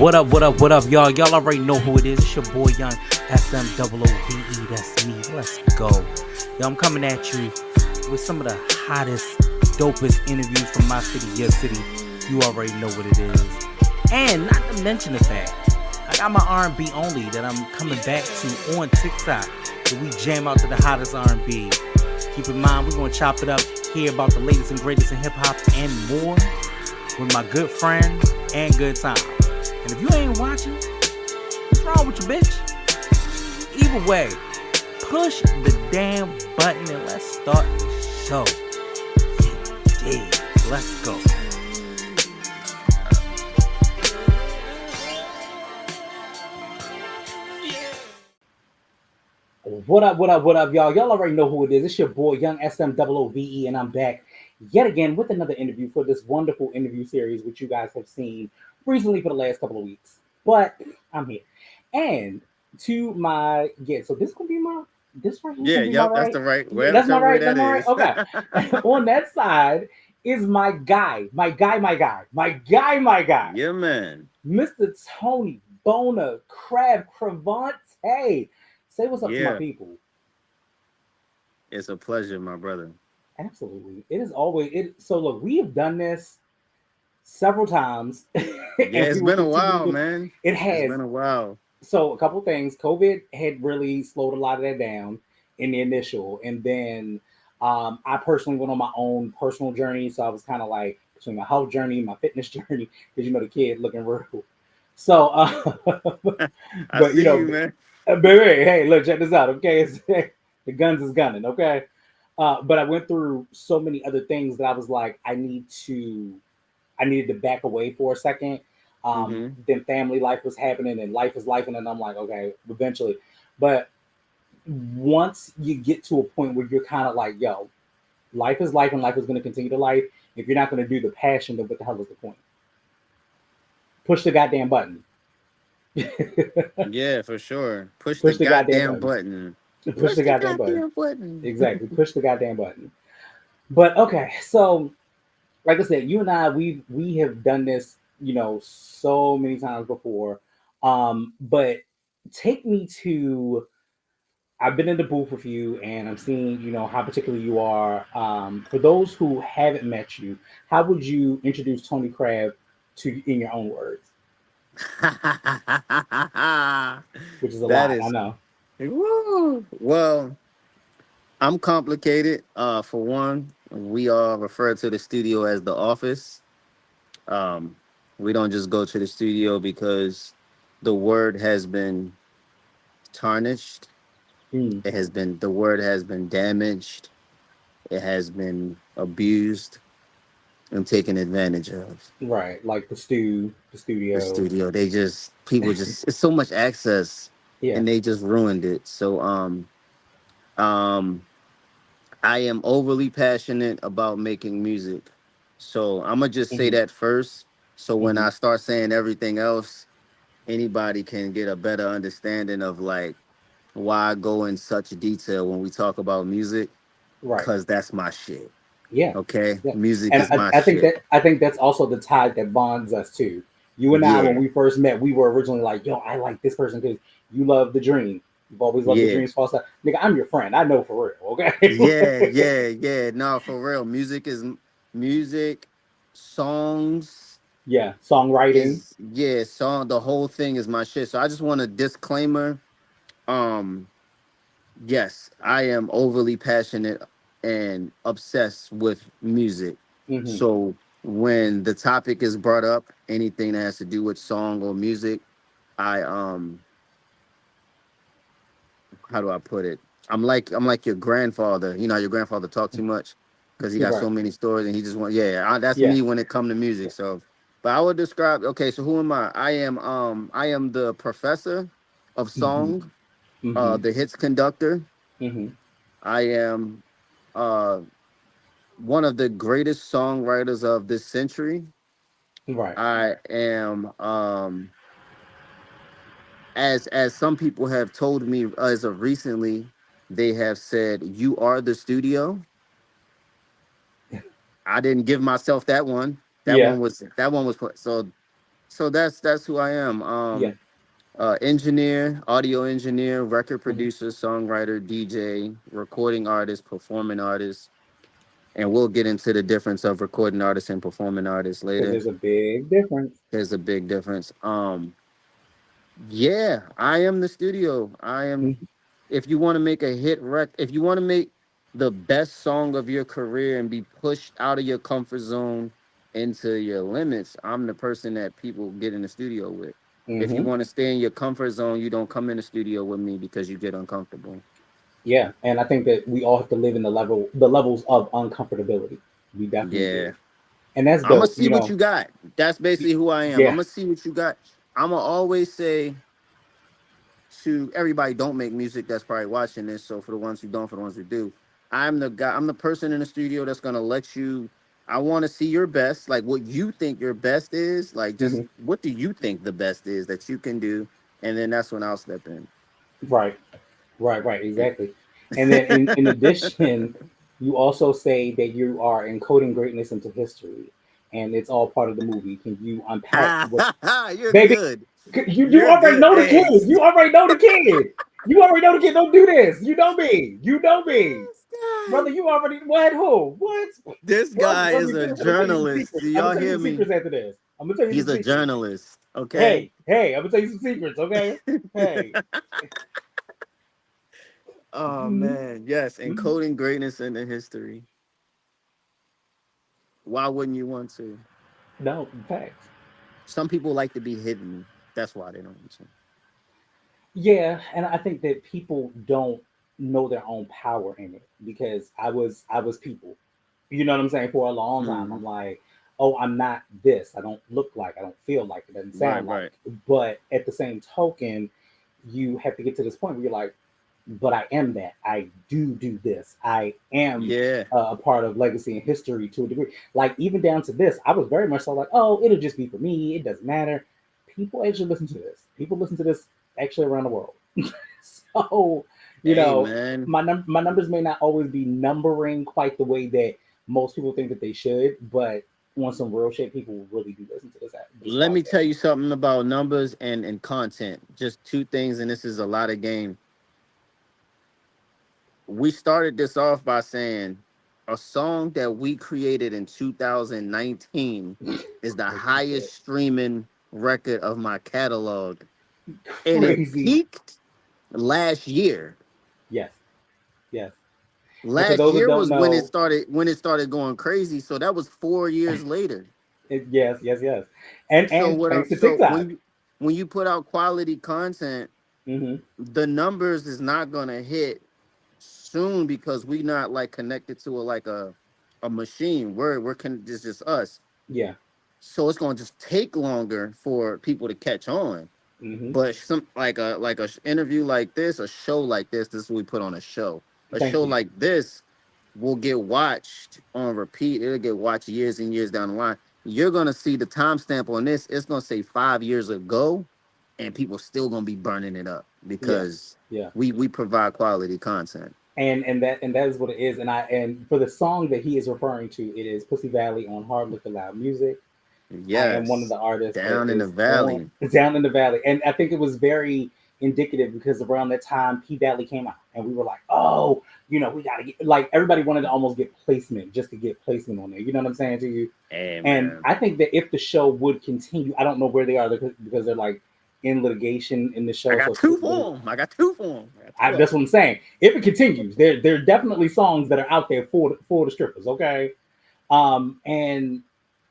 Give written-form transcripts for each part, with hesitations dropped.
What up, what up, what up, y'all? Y'all already know who it is. It's your boy Young SMOOVE. That's me. Let's go. Yo, I'm coming at you with some of the hottest, dopest interviews from my city, your city. You already know what it is. And not to mention the fact, I got my R&B only that I'm coming back to on TikTok. So we jam out to the hottest R&B. Keep in mind, we're going to chop it up, hear about the latest and greatest in hip-hop and more with my good friends and good times. And if you ain't watching, what's wrong with you, bitch? Either way, push the damn button and let's start the show. Yeah, let's go. What up, what up, what up, y'all? Y'all already know who it is. It's your boy, Young SMOOVE, and I'm back yet again with another interview for this wonderful interview series, which you guys have seen recently for the last couple of weeks. But I'm here. And to my so this gonna be my this right here. Yeah, yep, that's the right. That's my right. That That's my right. Okay. On that side is my guy, Yeah, man. Mr. Tony Krav Kravante. Say what's up to my people. It's a pleasure, my brother. Absolutely. It is always it. So look, we have done this several times. Yeah, it's been a while, man. It has. It's been a while. So a couple things. COVID had really slowed a lot of that down in the initial. And then I personally went on my own personal journey. So I was kind of like between my health journey, my fitness journey, because you know the kid looking real. So but you know, man. Baby, hey, look, check this out, okay? The guns is gunning, okay? But I went through so many other things that I was like, I needed to back away for a second. Then family life was happening and life is life, and then I'm like, okay, eventually. But once you get to a point where you're kind of like, yo, life is life and life is going to continue to life. If you're not going to do the passion, then what the hell is the point? Push the goddamn button. Yeah, for sure. Push the goddamn button. Push the goddamn button. Exactly. Push the goddamn button. But okay, so like I said, you and I, we have done this, you know, so many times before. But take me to. I've been in the booth with you, and I'm seeing, you know, how particular you are. For those who haven't met you, how would you introduce Tony Krav to in your own words? Which is a lot, I know. Woo. Well, I'm complicated. For one, we all refer to the studio as the office. We don't just go to the studio because the word has been tarnished. The word has been damaged. It has been abused and taken advantage of. Right, like the studio. People just it's so much access, yeah, and they just ruined it. So I am overly passionate about making music. So I'm gonna just say that first. So when I start saying everything else, anybody can get a better understanding of like why I go in such detail when we talk about music. Right. Because that's my shit. Yeah. Okay. Yeah. Music and is my shit. I think that's also the tie that bonds us too. You and I, when we first met, we were originally like, yo, I like this person because you love the dream. You've always loved the dreams false stuff. Nigga, I'm your friend. I know for real. Okay. Yeah. No, for real. Music is music, songs. Yeah. Songwriting. Song. The whole thing is my shit. So I just want a disclaimer. Yes, I am overly passionate and obsessed with music. So when the topic is brought up, anything that has to do with song or music, I how do I put it? I'm like your grandfather. You know how your grandfather talked too much because he got so many stories and he just want that's me when it come to music. So, but I would describe so who am I? I am the professor of song, the hits conductor. I am one of the greatest songwriters of this century. Right. I am as some people have told me as of recently, they have said you are the studio. I didn't give myself that one. That one was put. So So that's who I am. Yeah. Engineer, audio engineer, record Hmm. producer, songwriter, DJ, recording artist, performing artist, and we'll get into the difference of recording artists and performing artists Because later. there's a big difference. There's a big difference. Yeah, I am the studio. I am. Mhm. If you want to make a if you want to make the best song of your career and be pushed out of your comfort zone into your limits, I'm the person that people get in the studio with. If you Hmm. want to stay in your comfort zone, you don't come in the studio with me because you get uncomfortable. Yeah, and I think that we all have to live in the levels of uncomfortability. We definitely do, Yeah. and that's I'm gonna dope. see what you got. That's basically who I am. I'm Yeah. gonna see what you got. I'm gonna always say to everybody, don't make music that's probably watching this. So for the ones who don't, for the ones who do, I'm the guy, I'm the person in the studio that's gonna let you. I want to see your best, like what you think your best is, like just Hmm. what do you think the best is that you can do, and then that's when I'll step in. Right. Right. Right. Exactly. And then in addition, you also say that you are encoding greatness into history, and it's all part of the movie. Can you unpack what, You're baby? good. You You're already good. know the Hey, kid. You already know the kid. You already know the kid. Don't do this. You know me. You know me, this guy. brother. You already what? Who? What? This What? guy Let me is a finish. I'm gonna tell you some journalist. Do secrets. I'm y'all gonna tell you hear some me? secrets after this. I'm gonna tell you He's some a secrets. journalist. Okay. Hey, I'm gonna tell you some secrets. Okay. Hey. Oh Mhm. man, yes, Mhm. encoding greatness into history. Why wouldn't you want to? No, facts. Some people like to be hidden. That's why they don't want to. Yeah, and I think that people don't know their own power in it because I was people. You know what I'm saying? For a long time, Hmm. I'm like, oh, I'm not this. I don't look like. I don't feel like. It doesn't Right, sound like. right. But at the same token, you have to get to this point where you're like, but I am that. I do this. I am Yeah, a part of legacy and history to a degree. Like even down to this, I was very much so like, oh, it'll just be for me. It doesn't matter. People actually listen to this. People listen to this actually around the world. So, you hey know, man. my numbers may not always be numbering quite the way that most people think that they should, but on some real shit, people will really do listen to this Let me tell podcast. you something about numbers and content. Just two things, and this is a lot of game. We started this off by saying a song that we created in 2019 is the Crazy shit. highest streaming record of my catalog, and it Crazy. peaked last year. Yes, yes. And for Last those that year don't was when it know, started going crazy. So that was 4 years later. yes, yes, yes. And thanks to So TikTok. when you put out quality content, Hmm. the numbers is not gonna hit soon because we not like connected to a machine. It's just us. Yeah. So it's gonna just take longer for people to catch on. Hmm. But some interview like this, a show like this is what we put on a show. A Thank show you. like this will get watched on repeat. It'll get watched years and years down the line. You're gonna see the timestamp on this. It's gonna say 5 years ago, and people still gonna be burning it up Yeah. because Yeah. we provide quality content. And that is what it is. And for the song that he is referring to, it is Pussy Valley on Hard Liquor Loud Music. I am one of Yes, the artists that down in the is on valley. down in the valley, and I think it was very indicative because around that time P Valley came out, and we were like, oh, we got to get like everybody wanted to almost get placement just to get placement on there. You know what I'm saying to you? Hey And man, I think that if the show would continue, I don't know where they are because they're like in litigation in the I show, got so two for 'em. I got two for 'em. I got two of that's what I'm saying. If it continues, there are definitely songs that are out there for the strippers. Okay, and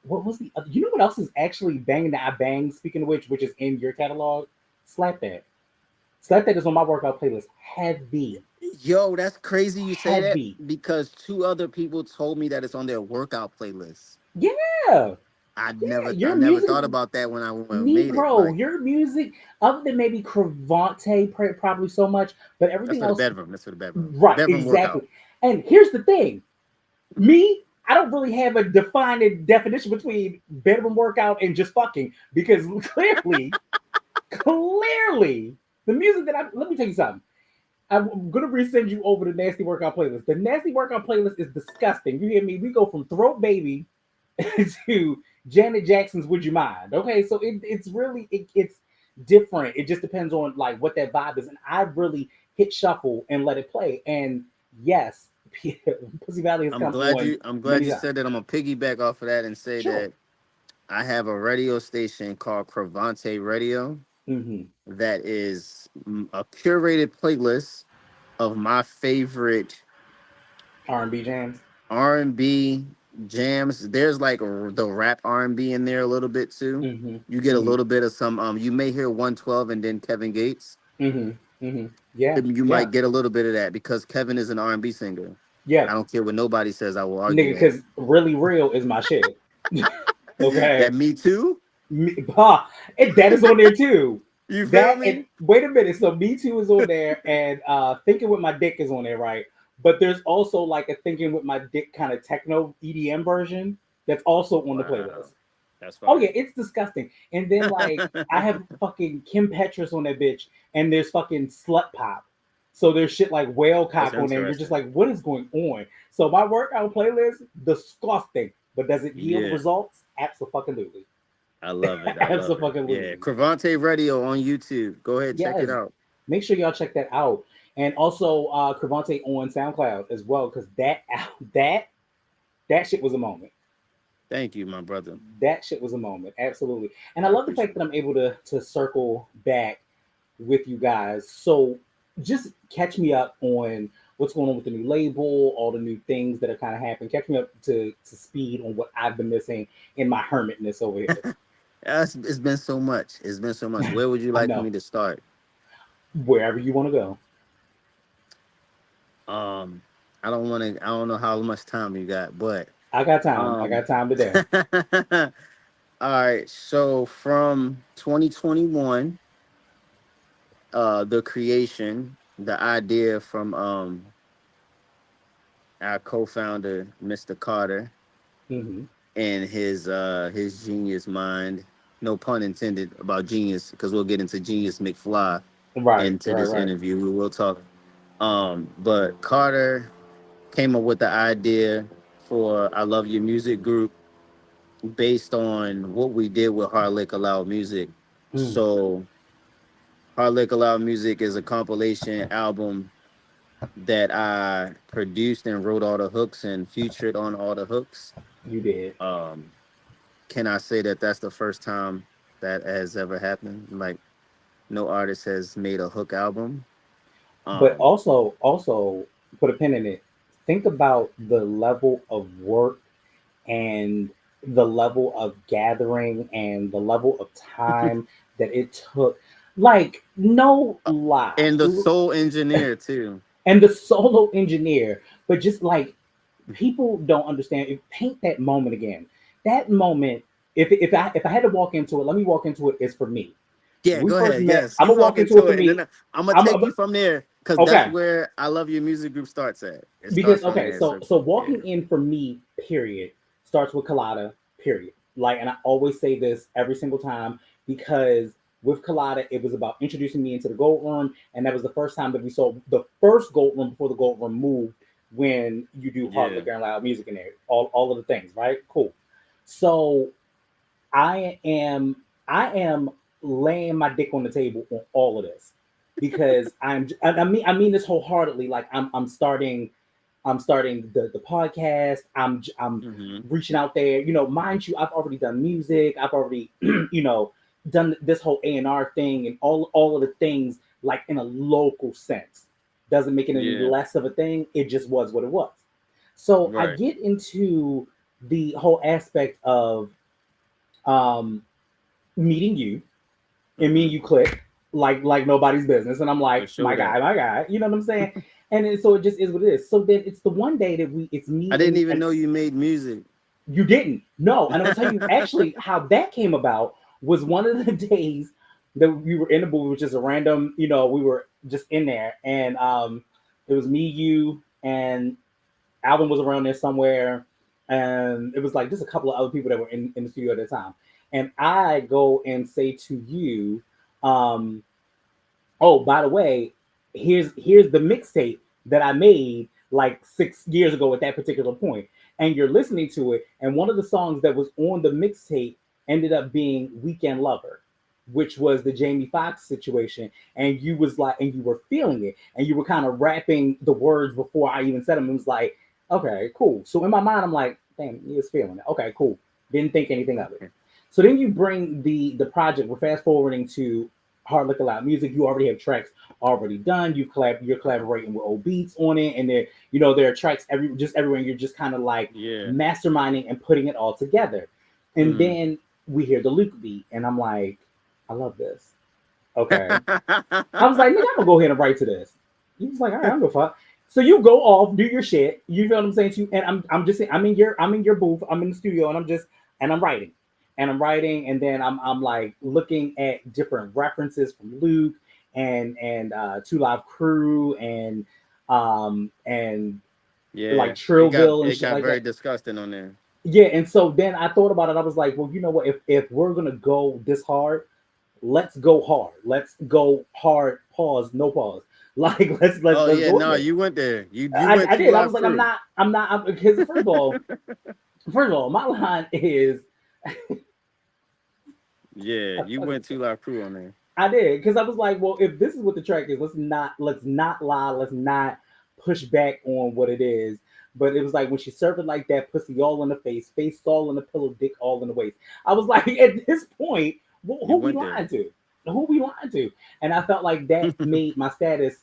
what was the other? You know what else is actually banging that I bang? Speaking of which is in your catalog, Slap That. Slap That is on my workout playlist. Heavy, Yo, that's crazy you say that heavy. because two other people told me that it's on their workout playlist. Yeah, yeah. I Your never music, thought about that when I made it. Negro. Like Your music, other than maybe Cravante, probably so much, but that's everything for the else, bedroom. That's for the bedroom. right? Bedroom Exactly. workout. And here's the thing: me, I don't really have a defined definition between bedroom workout and just fucking because clearly, the music that let me tell you something. I'm gonna resend you over the nasty workout playlist. The nasty workout playlist is disgusting. You hear me? We go from throat baby to Janet Jackson's Would You Mind? Okay, so it's really it's different. It just depends on like what that vibe is. And I really hit shuffle and let it play. And yes, Pussy Valley has come on I'm glad many you times. said that. I'm gonna piggyback off of that and say Sure. that I have a radio station called Cravante Radio Mm-hmm. that is a curated playlist of my favorite R&B jams. R&B jams. There's like the rap R&B in there a little bit too. Mm-hmm. You get a Mm-hmm. little bit of some. You may hear 112 and then Kevin Gates. Mm-hmm. Mm-hmm. Yeah. You Yeah. might get a little bit of that because Kevin is an R&B singer. Yeah. I don't care what nobody says. I will argue Nigga, that. because Really Real is my shit. Okay. That Me Too. That is on there too. You feel That and me? wait a minute. So Me Too is on there, and Thinking with My Dick is on there, right? But there's also like a Thinking with My Dick kind of techno EDM version that's also on the Wow, playlist. that's Oh fine. yeah, it's disgusting. And then like I have fucking Kim Petras on that bitch, and there's fucking Slut Pop. So there's shit like Whale That's Cock on there. And you're just interesting. like, what is going on? So my workout playlist, disgusting. But does it yield Yeah, results? Absolutely. I love it. I love it. Yeah, Absolutely. Cravante Radio on YouTube. Go ahead, check it Yes. out. Make sure y'all check that out. And also Cravante on SoundCloud as well, because that shit was a moment. Thank you, my brother. That shit was a moment. Absolutely. And I I love the fact appreciate that it. I'm able to circle back with you guys. So just catch me up on what's going on with the new label, all the new things that are kind of happening. Catch me up to speed on what I've been missing in my hermitness over here. It's been so much. It's been so much. Where would you I like for know. me to start? Wherever you want to go. Um, I don't want to. I don't know how much time you got, but I got time. I um, got time today. all right. So from 2021, the creation, the idea from our co-founder, Mr. Carter, Hmm. and his genius mind. No pun intended about genius, because we'll get into Genius McFly Right, into right, this right. interview. We will talk. But Carter came up with the idea for I Love Your Music group based on what we did with Hard Liquor Loud Music. Mm, So Hard Liquor Loud Music is a compilation album that I produced and wrote all the hooks and featured on all the hooks. you did. Um, can I say that that's the first time that has ever happened? Like no artist has made a hook album. But Um, also put a pin in it. Think about the level of work and the level of gathering and the level of time that it took. Like, no lie. and the soul engineer too. And the solo engineer, but just like people don't understand. Paint that moment again. That moment, if I had to walk into it, let me walk into it. Is for me. Yeah, When we go first ahead. met, Yes, I'm you gonna walk walk into it into for it, and me. then I'm gonna I'm take you from there because that's okay where I Love Your Music group starts at. It because starts from okay. there. So So so yeah, walking in for me, period, starts with Colada, period. Like, and I always say this every single time because with Colada, it was about introducing me into the Gold Room, and that was the first time that we saw the first Gold Room before the Gold Room moved. When you do hard yeah, liquor and loud music in there, all of the things, right? Cool. So I am laying my dick on the table on all of this because I mean this wholeheartedly. Like I'm starting the podcast. I'm hmm reaching out there. Mind you, I've already done music. I've already done this whole A&R thing and all of the things like in a local sense. Doesn't make it any yeah, less of a thing. It just was what it was. So I right. get into the whole aspect of um, meeting you and me and hmm you click like nobody's business, and I'm For like, sure that my guy, you know what I'm saying? And then, so it just is what it is. So then it's the one day that it's I me didn't and, even know you made music. you didn't. No, and I'm gonna tell you actually how that came about was one of the days that we were in the booth, which is a random, we were just in there, and it was me, you, and Alvin was around there somewhere, and it was like just a couple of other people that were in the studio at the time. And I go and say to you, um, "Oh, by the way, here's the mixtape that I made like 6 years ago at that particular point." and you're listening to it, and one of the songs that was on the mixtape ended up being Weekend Lover, which was the Jamie Foxx situation, and you was like, and you were feeling it, and you were kind of rapping the words before I even said them. It was like, okay, cool. So in my mind, I'm like, damn, he is feeling it. Okay, cool. Didn't think anything of it. So then you bring the project. We're fast forwarding to Hard Liquor Loud Music. You already have tracks already done. You're collaborating with old beats on it, and there are tracks everywhere. And you're just kind of like masterminding and putting it all together. And then we hear the Luke beat, and I'm like, I love this. Okay. I was like, nigga, I'm gonna go ahead and write to this. He was like, all right, I'm gonna fuck. So you go off, do your shit. You feel what I'm saying to you? And I'm just saying, I'm in your booth, I'm in the studio, and I'm writing. And I'm writing, and then I'm like looking at different references from Luke and Two Live Crew and like Trillville and it shit got like very that. disgusting on there. Yeah, and so then I thought about it. I was like, well, you know what? If we're gonna go this hard, let's go hard. Let's go hard. Pause. No pause. Like let's Oh let's yeah, go no, there. you went there. You I went did. I Live was like, Crew. I'm not because first of all, my line is Yeah, you went Two Live Crew on there. I did because I was like, well, if this is what the track is, let's not lie, let's not push back on what it is. But it was like when she served it like that, pussy all in the face all in the pillow, dick all in the waist. I was like, at this point, who we lying to? Who we lying to? And I felt like that made my status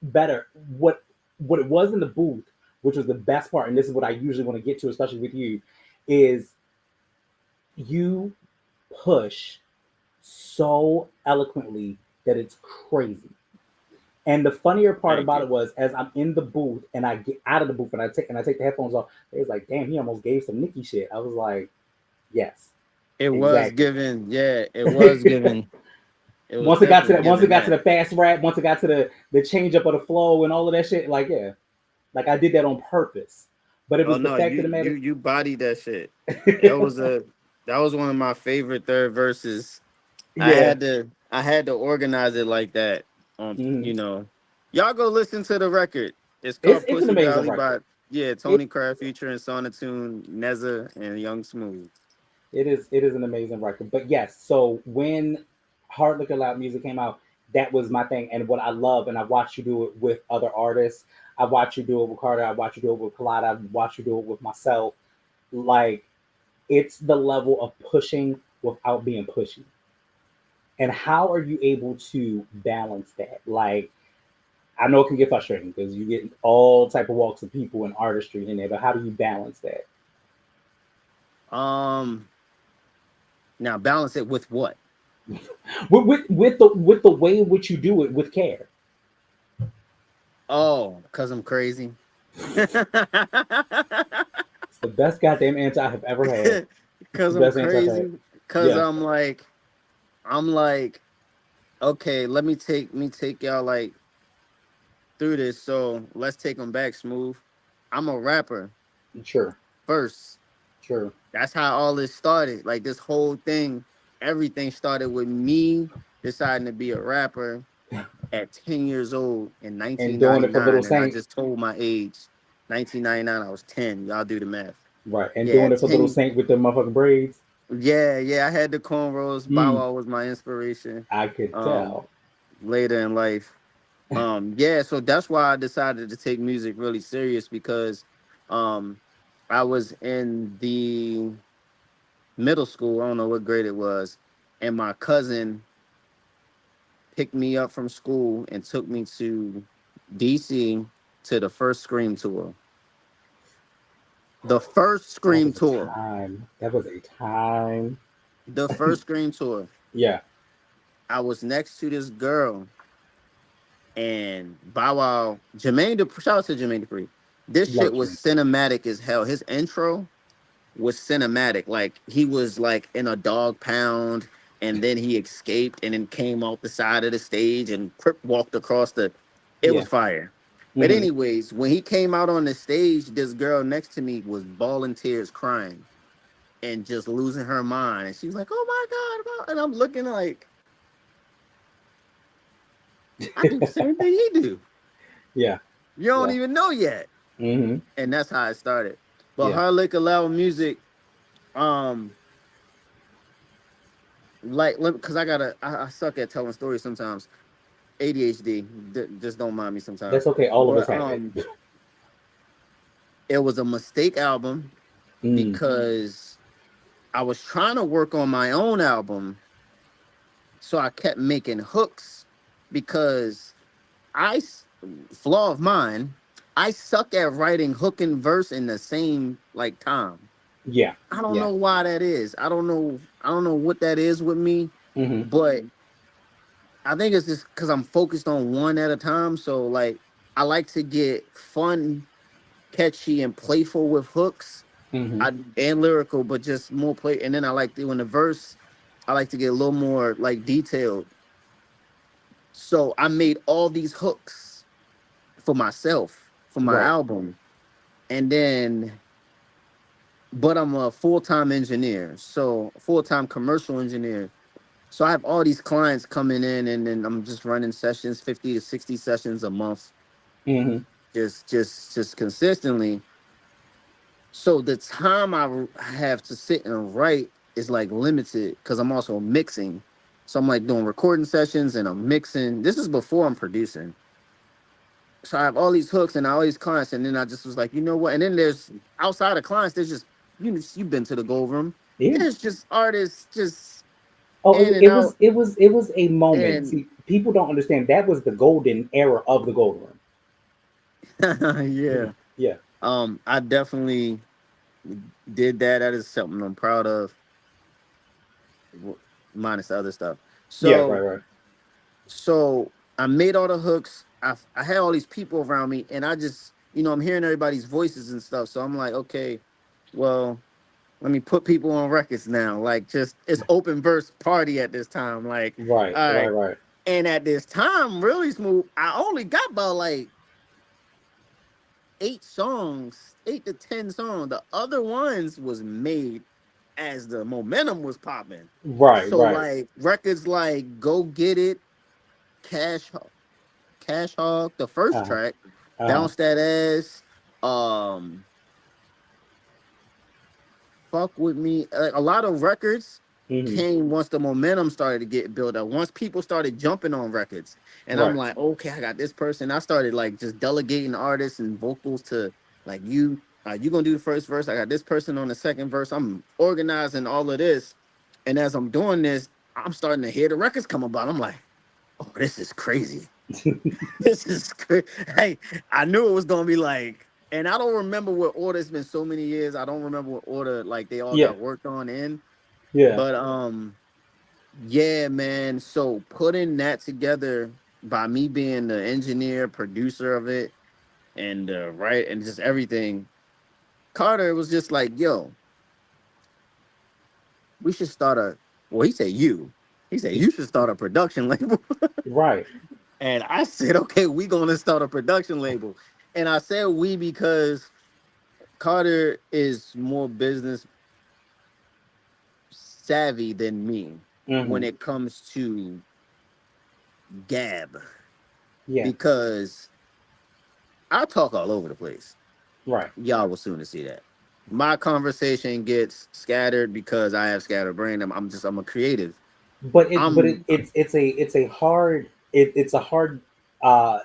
better. What it was in the booth, which was the best part, and this is what I usually want to get to, especially with you, is you push so eloquently that it's crazy. And the funnier part about it was, as I'm in the booth and I get out of the booth and I take the headphones off, it was like, damn, he almost gave some Nicki shit. I was like, yes, it was given. Yeah, it was given. Once it got to the fast rap, once it got to the change up of the flow and all of that shit, like like I did that on purpose. But it was the fact of the matter. You bodied that shit. That was one of my favorite third verses. Yeah. I had to organize it like that. Y'all go listen to the record. It's called It's an amazing Valley record. by Tony Krav featuring Sonatune, Neza, and Young Smoove. It is an amazing record. But yes, so when Hard Liquor Loud Music came out, that was my thing. And what I love, and I watched you do it with other artists. I watched you do it with Carter. I watched you do it with Collada. I watched you do it with myself. Like, it's the level of pushing without being pushy. And how are you able to balance that? Like, I know it can get frustrating because you get all type of walks of people and artistry in there, but how do you balance that? Now balance it with what? with the way in which you do it with care. Oh, because I'm crazy. It's the best goddamn answer I have ever had. Because I'm crazy. Because I'm like, okay, let me take y'all like through this. So let's take them back, Smoove. I'm a rapper. Sure. First. Sure. That's how all this started. Like this whole thing, everything started with me deciding to be a rapper at 10 years old in 1999. And I just told my age. 1999, I was 10. Y'all do the math. Right. And doing it for Little Saint with the motherfucking braids. Yeah. I had the cornrows. Bow Wow was my inspiration. I could tell. Later in life. So that's why I decided to take music really serious because I was in the middle school. I don't know what grade it was. And my cousin picked me up from school and took me to DC to the first Scream tour. The first Scream tour. That was a time. The first Scream tour. Yeah. I was next to this girl. And Bow Wow, shout out to Jermaine Dupri. This shit was cinematic as hell. His intro was cinematic. Like he was like in a dog pound, and then he escaped and then came off the side of the stage and walked across it was fire. But anyways, when he came out on the stage, this girl next to me was bawling tears, crying, and just losing her mind. And she was like, "Oh my God!" And I'm looking like, I do the same thing he do. Yeah. You don't even know yet. And that's how it started. But hard liquor, loud music, um, like, because I suck at telling stories sometimes. ADHD, just don't mind me sometimes. That's okay. All of us But have it. it was a mistake album Mm, because I was trying to work on my own album, so I kept making hooks because I flaw of mine. I suck at writing hook and verse in the same like time. yeah. I don't Yeah. know why that is. I don't know. I don't know what that is with me, Hmm. but I think it's just because I'm focused on one at a time. So like, I like to get fun, catchy, and playful with hooks. Hmm. And lyrical, but just more play. And then I like doing the verse. I like to get a little more like detailed. So I made all these hooks for myself for my Right. album, and then, but I'm a full-time engineer, so full-time commercial engineer. So I have all these clients coming in, and then I'm just running sessions, 50 to 60 sessions a month, Hmm. just consistently. So the time have to sit and write is like limited because I'm also mixing. So I'm like doing recording sessions and I'm mixing. This is before I'm producing. So I have all these hooks and all these clients, and then I just was like, you know what? And then there's outside of clients, there's just you've been to the gold room. Yeah. There's just artists just Oh, in and out, it was a moment. and See, people don't understand that was the golden era of the gold room. yeah. Yeah. I definitely did that. That is something I'm proud of, minus the other stuff. Yeah. Right. So Right. so I made all the hooks. I had all these people around me, and I just, I'm hearing everybody's voices and stuff. So I'm like, okay, well, let me put people on records now. Like, just it's open verse party at this time. Like, Right. all Right. right. Right. And at this time, really smooth. I only got about like 8 songs, 8 to 10 songs. The other ones was made as the momentum was popping. Right. So Right. like records like Go Get It, Cash Cash Hog, the first Uh-huh. track, Uh-huh. Bounce That Ass, um, Fuck With Me. A lot of records Hmm. came once the momentum started to get built up. Once people started jumping on records. And I'm Right. like, okay, I got this person. I started like just delegating artists and vocals to like you gonna do the first verse. I got this person on the second verse. I'm organizing all of this. And as I'm doing this, I'm starting to hear the records come about. I'm like, oh, this is crazy. This is crazy. Hey, I knew it was gonna be like, and I don't remember what order. It's been so many years. I don't remember what order like they all Yeah. got worked on in. Yeah. But yeah, man. So putting that together by me being the engineer, producer of it, and right, and just everything. Carter was just like, "Yo, we should start a." Well, he said you. He said you should start a production label. Right. And I said, okay, we gonna start a production label. And I said we because Carter is more business savvy than me when Hmm. it comes to Gab Yeah. because I talk all over the place. Right. Y'all will soon to see that. My conversation gets scattered because I have scattered brain. I'm a creative. I'm It's a hard it's a hard uh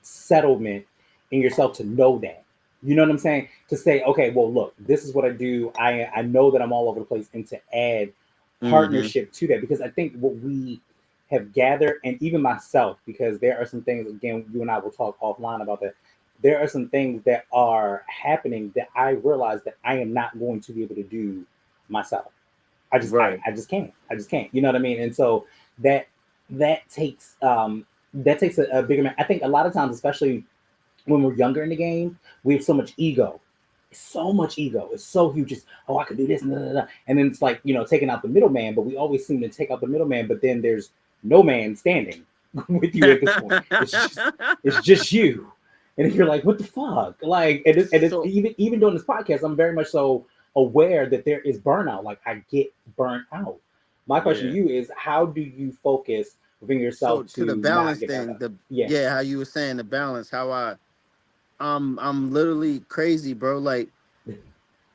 settlement in yourself to know that. You know what I'm saying? To say, okay, well, look, this is what I do. I know that I'm all over the place, and to add mm-hmm, partnership to that, because I think what we have gathered, and even myself, because there are some things, again, you and I will talk offline about that. There are some things that are happening that I realize that I am not going to be able to do myself. right. I just can't. I just can't. You know what I mean? And so that that takes that takes a bigger man. I think a lot of times, especially when we're younger in the game, we have so much ego. So much ego. It's so huge. Just, oh, I could do this, and then it's like, taking out the middleman. But we always seem to take out the middleman. But then there's no man standing with you at this point. It's just you, and you're like, what the fuck? Like, and it's So even doing this podcast, I'm very much so aware that there is burnout. Like, I get burnt out. My question to yeah. you is, how do you focus within So yourself to the to not balance get burnt thing, out? the Yeah. yeah, how you were saying the balance, how I'm literally crazy, bro. Like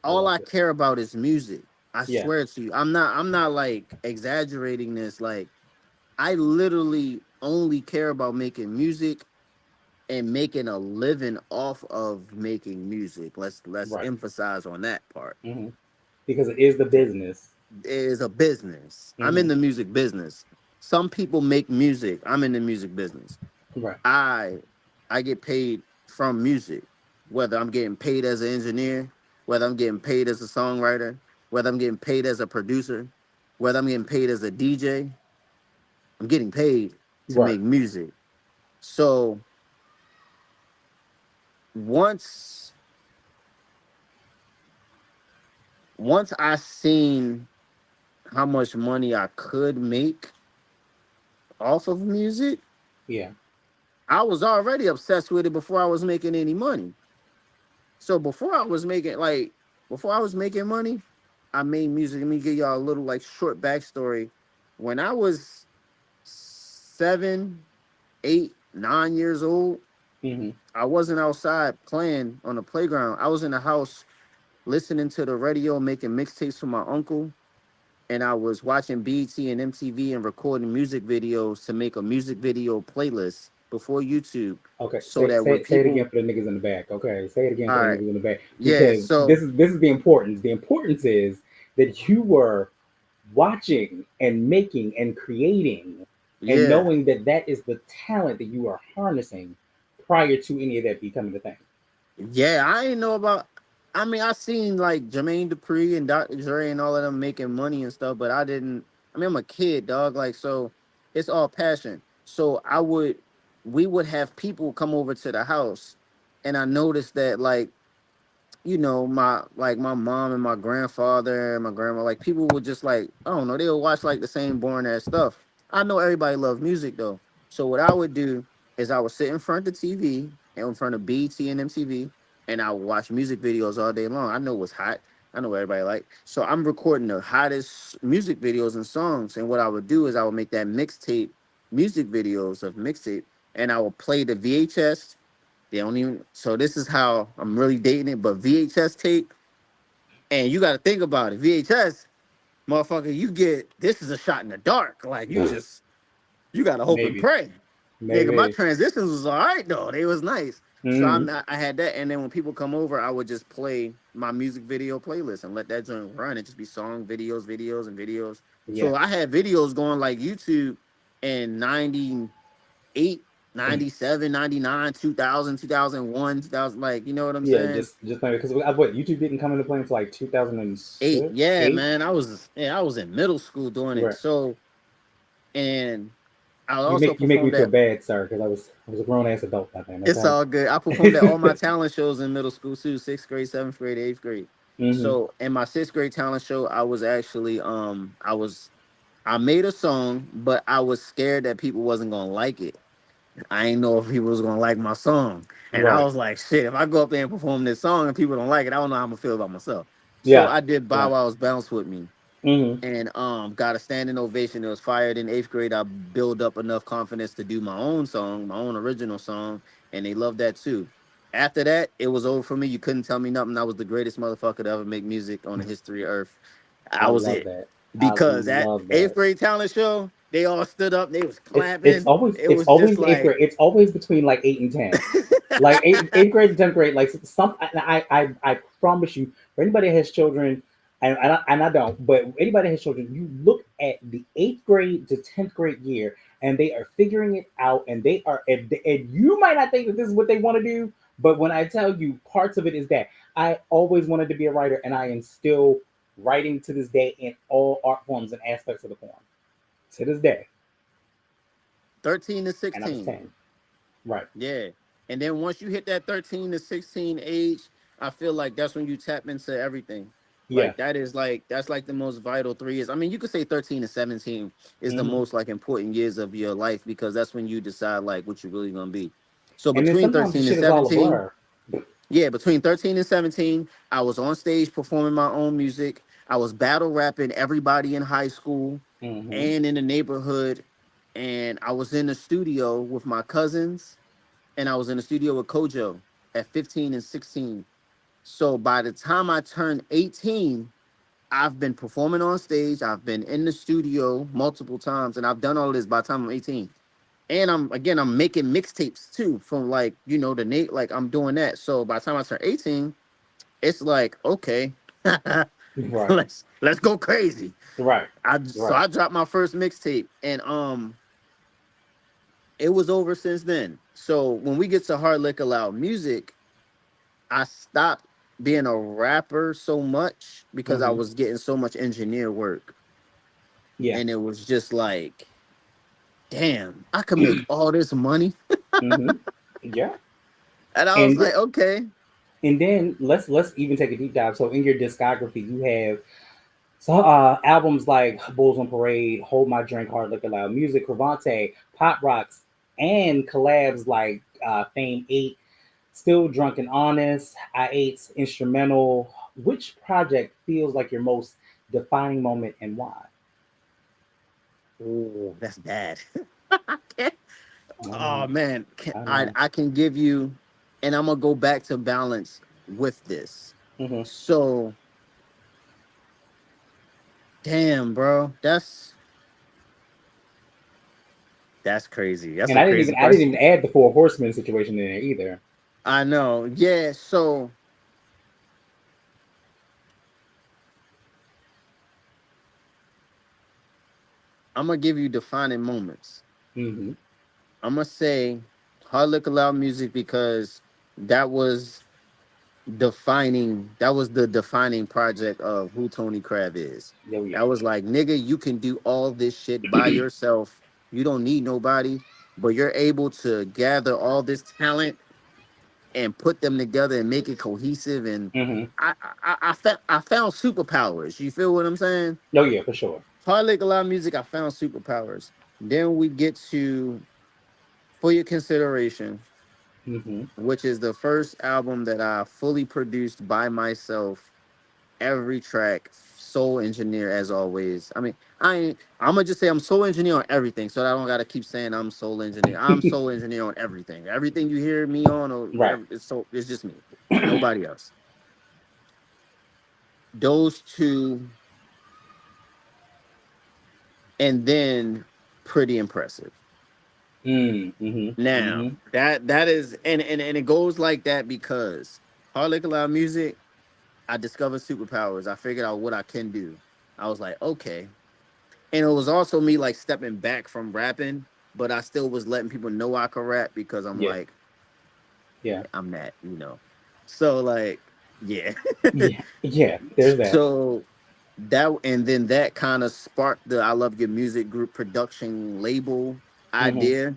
all I care about is music. I Yeah. swear to you. I'm not like exaggerating this. Like I literally only care about making music and making a living off of making music. Let's Right. emphasize on that part. Hmm. Because it is the business. It is a business. I'm in Hmm. the music business. Some people make music. I'm in the music business. Right. I I get paid from music, whether I'm getting paid as an engineer, whether I'm getting paid as a songwriter, whether I'm getting paid as a producer, whether I'm getting paid as a DJ. I'm getting paid to Right. make music. So once once I seen how much money I could make off of music, Yeah. I was already obsessed with it before I was making any money. So before I was making money, I made music. Let me give y'all a little like short backstory. When I was 7, 8, 9 years old, Hmm. I wasn't outside playing on the playground. I was in the house listening to the radio, making mixtapes for my uncle, and I was watching BET and MTV and recording music videos to make a music video playlist before YouTube, Okay. so Say that say when say it people, again for the niggas in the back. Okay. Say it again for all the right, niggas in the back. yeah, Because so this is the importance. The importance is that you were watching and making and creating and yeah, knowing that that is the talent that you are harnessing prior to any of that becoming the thing. yeah, I ain't know about. I mean, I seen like Jermaine Dupri and Dr. Dre and all of them making money and stuff, but I didn't. I mean, I'm a kid, dog. Like, so it's all passion. So we would have people come over to the house, and I noticed that like my mom and my grandfather and my grandma, like people would just like, I don't know, they would watch like the same boring ass stuff. I know everybody loves music though. So what I would do is I would sit in front of the TV and in front of BT and MTV, and I would watch music videos all day long. I know what's hot. I know what everybody like. So I'm recording the hottest music videos and songs. And what I would do is I would make that mixtape, music videos of mixtape, and I would play the VHS. They don't even. So this is how I'm really dating it. But VHS tape, and you got to think about it. VHS, motherfucker, you get this is a shot in the dark. Like you got to hope and Maybe. pray. Nigga, my Maybe. transitions was all right though. They was nice. So Hmm. I had that, and then when people come over, I would just play my music video playlist and let that joint run. It just be song videos, videos, and videos. Yeah. So I had videos going like YouTube in 98, 97, 99, 2000, 2001, 2000. Like, you know what I'm Yeah, saying? just maybe because what YouTube didn't come into play until like 8. 2006, Yeah, 8. man. I was in middle school doing it. Right. So, and I You also make me performed feel at, bad, sir, because I was a grown ass adult back then. it's Okay. all good. I performed at all my talent shows in middle school too, 6th grade, 7th grade, 8th grade. Hmm. So in my 6th grade talent show, I made a song, but I was scared that people wasn't gonna like it. I ain't know if people was gonna like my song. And I Right. was like, shit, if I go up there and perform this song and people don't like it, I don't know how I'm gonna feel about myself. So Yeah. I did Bow Yeah. Wow's Bounce With Me, Hmm. and got a standing ovation. It was fired in 8th grade. I built up enough confidence to do my own song, my own original song, and they loved that too. After that, it was over for me. You couldn't tell me nothing. I was the greatest motherfucker to ever make music on the history of Earth. I I was love it. that. I Because at love eighth that. grade talent show, they all stood up, they was It's clapping. always It it's was just always the eighth grade. like It's always between like 8 and 10. Like eighth grade to 10th grade. Like some, I promise you, for anybody that has children, and I don't, but anybody that has children, you look at the 8th grade to 10th grade year, and they are figuring it out, and they are, and you might not think that this is what they want to do, but when I tell you, parts of it is that I always wanted to be a writer, and I am still writing to this day in all art forms and aspects of the form to this day, 13 to and I was 16. 10. Right. Yeah. And then once you hit that 13 to 16 age, I feel like that's when you tap into everything. Yeah. Like that's like the most vital 3 years. I mean, you could say 13 to 17 is the Hmm. most like important years of your life because that's when you decide like what you're really gonna be. So And then between sometimes the 13 and shit is all a 17, blur. yeah, between 13 and 17, I was on stage performing my own music. I was battle rapping everybody in high school Hmm. and in the neighborhood. And I was in the studio with my cousins, and I was in the studio with Kojo at 15 and 16. So by the time I turned 18, I've been performing on stage. I've been in the studio multiple times, and I've done all this by the time I'm 18. And I'm making mixtapes too from like, the Nate, like I'm doing that. So by the time I turn 18, it's like, okay, Right. let's go crazy. Right. So I dropped my first mixtape, and it was over since then. So when we get to Hard Liquor Loud Music, I stopped being a rapper so much because I was getting so much engineer work. Yeah. And it was just like, damn, I could make all this money. Yeah. And I was like, okay. And then let's even take a deep dive. So in your discography, you have albums like Bulls on Parade, Hold My Drink, Hard Liquor Loud Music, Cravante, Pop Rocks, and collabs like Fame 8, Still Drunk and Honest, I 8's Instrumental. Which project feels like your most defining moment and why? Oh, that's bad. Oh man, I can give you, and I'm gonna go back to balance with this. So, damn, bro, that's crazy. That's and a I didn't crazy even add the Four Horsemen situation in there either. I know. Yeah. So I'm gonna give you defining moments. I'm gonna say Hard Liquor Loud Music because that was the defining project of who Tony Krav is. That was like, nigga, you can do all this shit by yourself. You don't need nobody, but you're able to gather all this talent and put them together and make it cohesive. And I found superpowers. You feel what I'm saying? Oh yeah, for sure. Hard Liquor Loud Music, I found superpowers. Then we get to For Your Consideration, which is the first album that I fully produced by myself. Every track, sole engineer as always. I mean, I'm gonna just say I'm sole engineer on everything, so I don't gotta keep saying I'm sole engineer. I'm sole engineer on everything. Everything you hear me on, or it's just me, nobody else. Those two, and then Pretty Impressive. Now that is, and it goes like that because Hard Liquor Loud Music, I discovered superpowers. I figured out what I can do. I was like, okay. And it was also me like stepping back from rapping, but I still was letting people know I could rap because I'm like, I'm that, So like, yeah. There's that. So and then that kind of sparked the I Love Your Music group production label idea.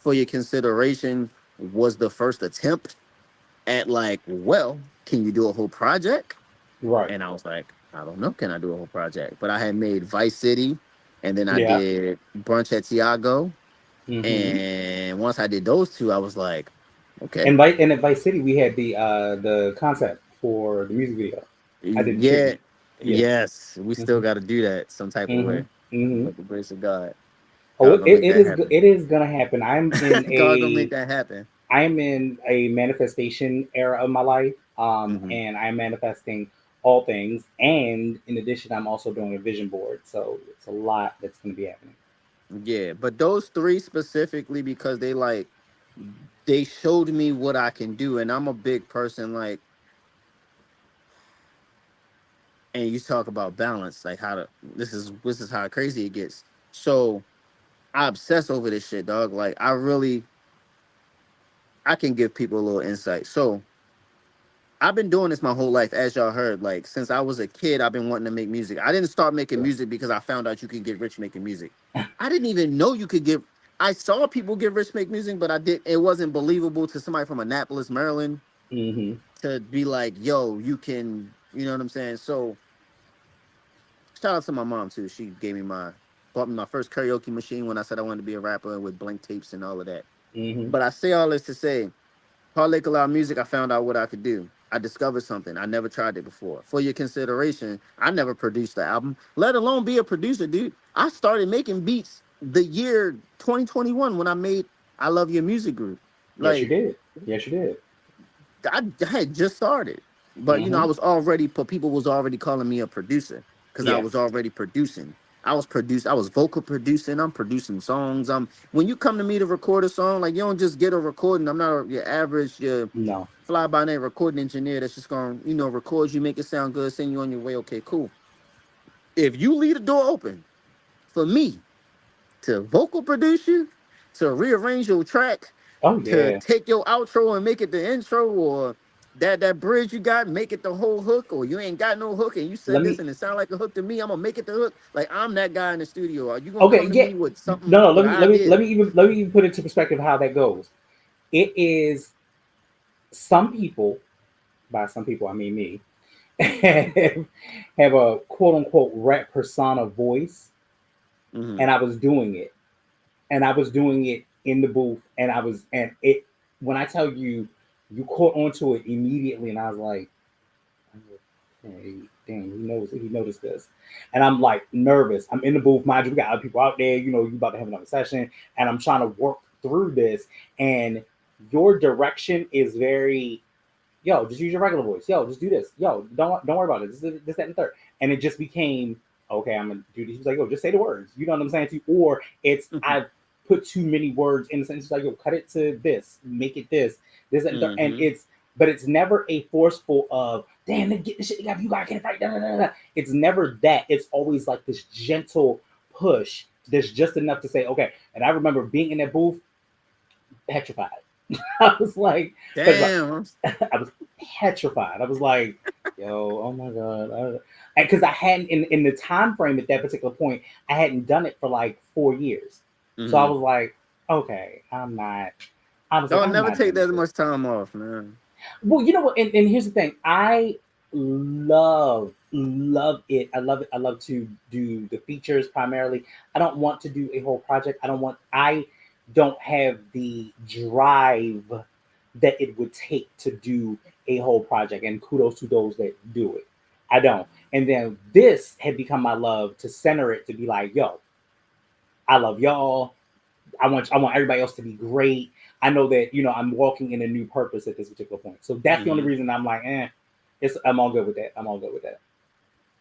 For Your Consideration was the first attempt at like, well, can you do a whole project? Right. And I was like, I don't know, can I do a whole project? But I had made Vice City, and then I did Brunch at Tiago. And once I did those two, I was like, okay. And at Vice City, we had the concept for the music video. I did yes, we still got to do that some type of way. With the grace of God. Oh, it is gonna happen. I'm in God gonna make that happen. I'm in a manifestation era of my life, and I'm manifesting all things. And in addition, I'm also doing a vision board. So it's a lot that's going to be happening. Yeah, but those three specifically because they showed me what I can do, and I'm a big person. Like, and you talk about balance, like this is how crazy it gets. So I obsess over this shit, dog. Like I can give people a little insight. So I've been doing this my whole life, as y'all heard. Like, since I was a kid, I've been wanting to make music. I didn't start making music because I found out you could get rich making music. I didn't even know you could I saw people get rich make music, but it wasn't believable to somebody from Annapolis, Maryland, to be like, yo, you can, you know what I'm saying? So shout out to my mom too. She bought me my first karaoke machine when I said I wanted to be a rapper with blank tapes and all of that. But I say all this to say, Hard Liquor Loud Music, I found out what I could do. I discovered something. I never tried it before. For Your Consideration, I never produced the album, let alone be a producer, dude. I started making beats the year 2021 when I made I Love Your Music group. Like, yes, you did. Yes, you did. I had just started. But you know, I was already, but people was already calling me a producer because I Yeah. was already producing. I was vocal producing. I'm producing songs. When you come to me to record a song, like you don't just get a recording. I'm not your average, your No. fly by night recording engineer that's just gonna, record you, make it sound good, send you on your way. Okay, cool. If you leave the door open for me to vocal produce you, to rearrange your track, Oh to yeah. take your outro and make it the intro, or that bridge you got, make it the whole hook, or you ain't got no hook and you Let said this me. and it sound like a hook to me, I'm gonna make it the hook. Like I'm that guy in the studio. Are you gonna Okay. come to Yeah. me with something, No. No. with Let an me. Let me. idea? Let me even put into perspective how that goes. It is some people. By some people, I mean me. Have a quote unquote rap persona voice, Mm-hmm. and I was doing it, and I was doing it in the booth, and I was, and it. When I tell you, you caught onto it immediately, and I was like, hey, dang, he noticed this. And I'm like nervous. I'm in the booth, mind you, we got other people out there, you about to have another session, and I'm trying to work through this. And your direction is very, yo, just use your regular voice. Yo, just do this. Yo, don't worry about it. This, that, and the third. And it just became, okay, I'm gonna do this. He was like, yo, just say the words. You know what I'm saying to you? Or it's I put too many words in the sentence. Like, yo, cut it to this, make it this, that, and third. And Mm-hmm. it's never a forceful of, damn, get the shit together. You gotta get it right. Da, da, da, da. It's never that. It's always like this gentle push. There's just enough to say, okay. And I remember being in that booth, petrified. I was like, Damn. I was petrified. I was like, yo, oh my god, because I hadn't in the time frame at that particular point, I hadn't done it for like 4 years. So I Mm-hmm. was like, okay, I'm not. I was like, Don't I'm never not take doing this that shit. much time off, man. Well, you know what? And here's the thing. I love it. I love it. I love to do the features primarily. I don't want to do a whole project. I don't have the drive that it would take to do a whole project. And kudos to those that do it. I don't. And then this had become my love to center it to be like, yo, I love y'all. I want everybody else to be great. I know that I'm walking in a new purpose at this particular point. So that's the only Mm-hmm. reason I'm like, I'm all good with that. I'm all good with that.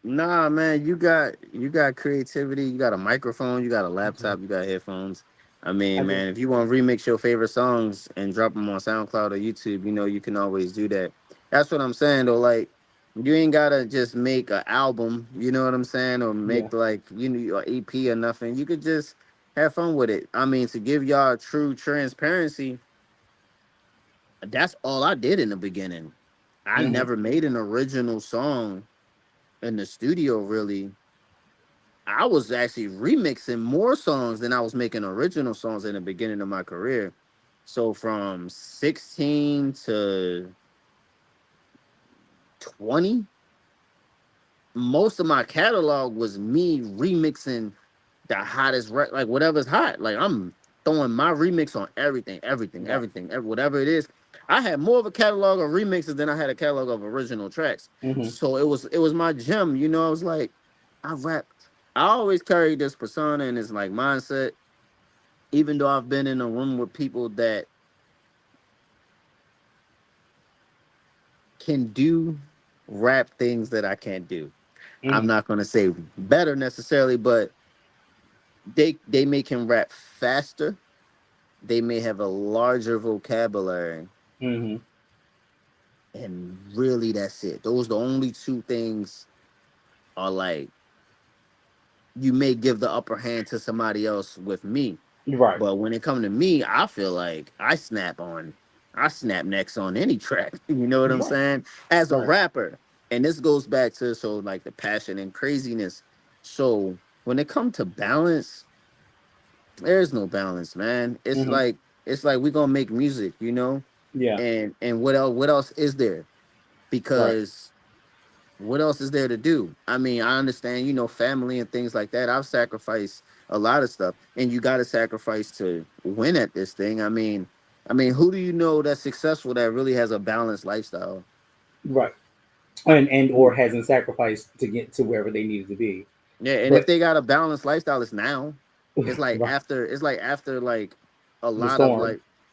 Nah, man, you got creativity. You got a microphone. You got a Mhm. laptop. You got headphones. I I mean, do. man, if you want to remix your favorite songs and drop them on SoundCloud or YouTube, you can always do that. That's what I'm saying, though. Like, you ain't gotta just make an album. You know what I'm saying, or Yeah. make like your EP or nothing. You could just have fun with it. I mean, to give y'all true transparency, that's all I did in the beginning. I Hmm. never made an original song in the studio, really. I was actually remixing more songs than I was making original songs in the beginning of my career. So from 16 to 20, most of my catalog was me remixing the hottest like whatever's hot. Like I'm throwing my remix on everything, everything, Right. everything, whatever it is. I had more of a catalog of remixes than I had a catalog of original tracks. Hmm. So it was my gem. I was like, I rap. I always carried this persona and this like mindset, even though I've been in a room with people that can do rap things that I can't do. I'm Hmm. not gonna say better necessarily, but they may can rap faster. They may have a larger vocabulary, Hmm. and really that's it. Those the only two things are like you may give the upper hand to somebody else with me. Right. But when it comes to me, I feel like I snap necks on any track. You know what I'm Right. saying? As a Right. rapper. And this goes back to so like the passion and craziness. So when it comes to balance, there's no balance, man. Hmm. It's like we're gonna make music, Yeah. and what else is there? Right. Because what else is there to do? I mean, I understand, family and things like that. I've sacrificed a lot of stuff, and you got to sacrifice to win at this thing. I mean, who do you know that's successful that really has a balanced lifestyle? Right. And or Who? hasn't sacrificed to get to wherever they needed to be. Yeah, and if But they got a balanced lifestyle, it's now. It's like right. after. It's like after like a The lot of storm.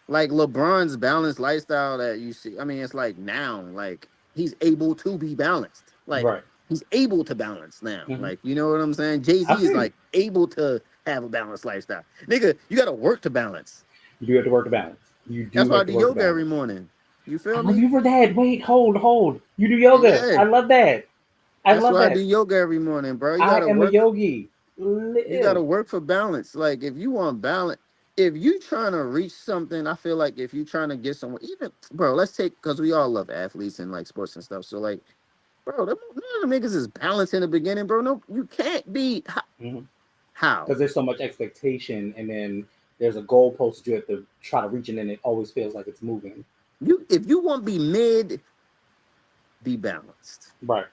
like LeBron's balanced lifestyle that you see. I mean, it's like now. Like he's able to be balanced. Like Right. he's able to balance now. Mhm. Like, you know what I'm saying? Jay-Z I is feel like able to have a balanced lifestyle. Nigga, you gotta work to balance. you do have to work the balance. You That's do why I have do to work the yoga every balance. morning. You I feel love me? you for that. Wait, hold. You do yoga. Yeah. I love that. I That's love why I do that. yoga every morning, bro. I am a yogi. You gotta Live. work for balance. Like if you want balance, if you trying to reach something, I feel like if you trying to get somewhere, even bro, let's take because we all love athletes and like sports and stuff. So like, bro, none of the niggas is balanced in the beginning, bro. No, you can't be. Mm-hmm. How? Because there's so much expectation, and then there's a goalpost you have to try to reach, and then it always feels like it's moving. You if you want to be mid, be balanced. Right.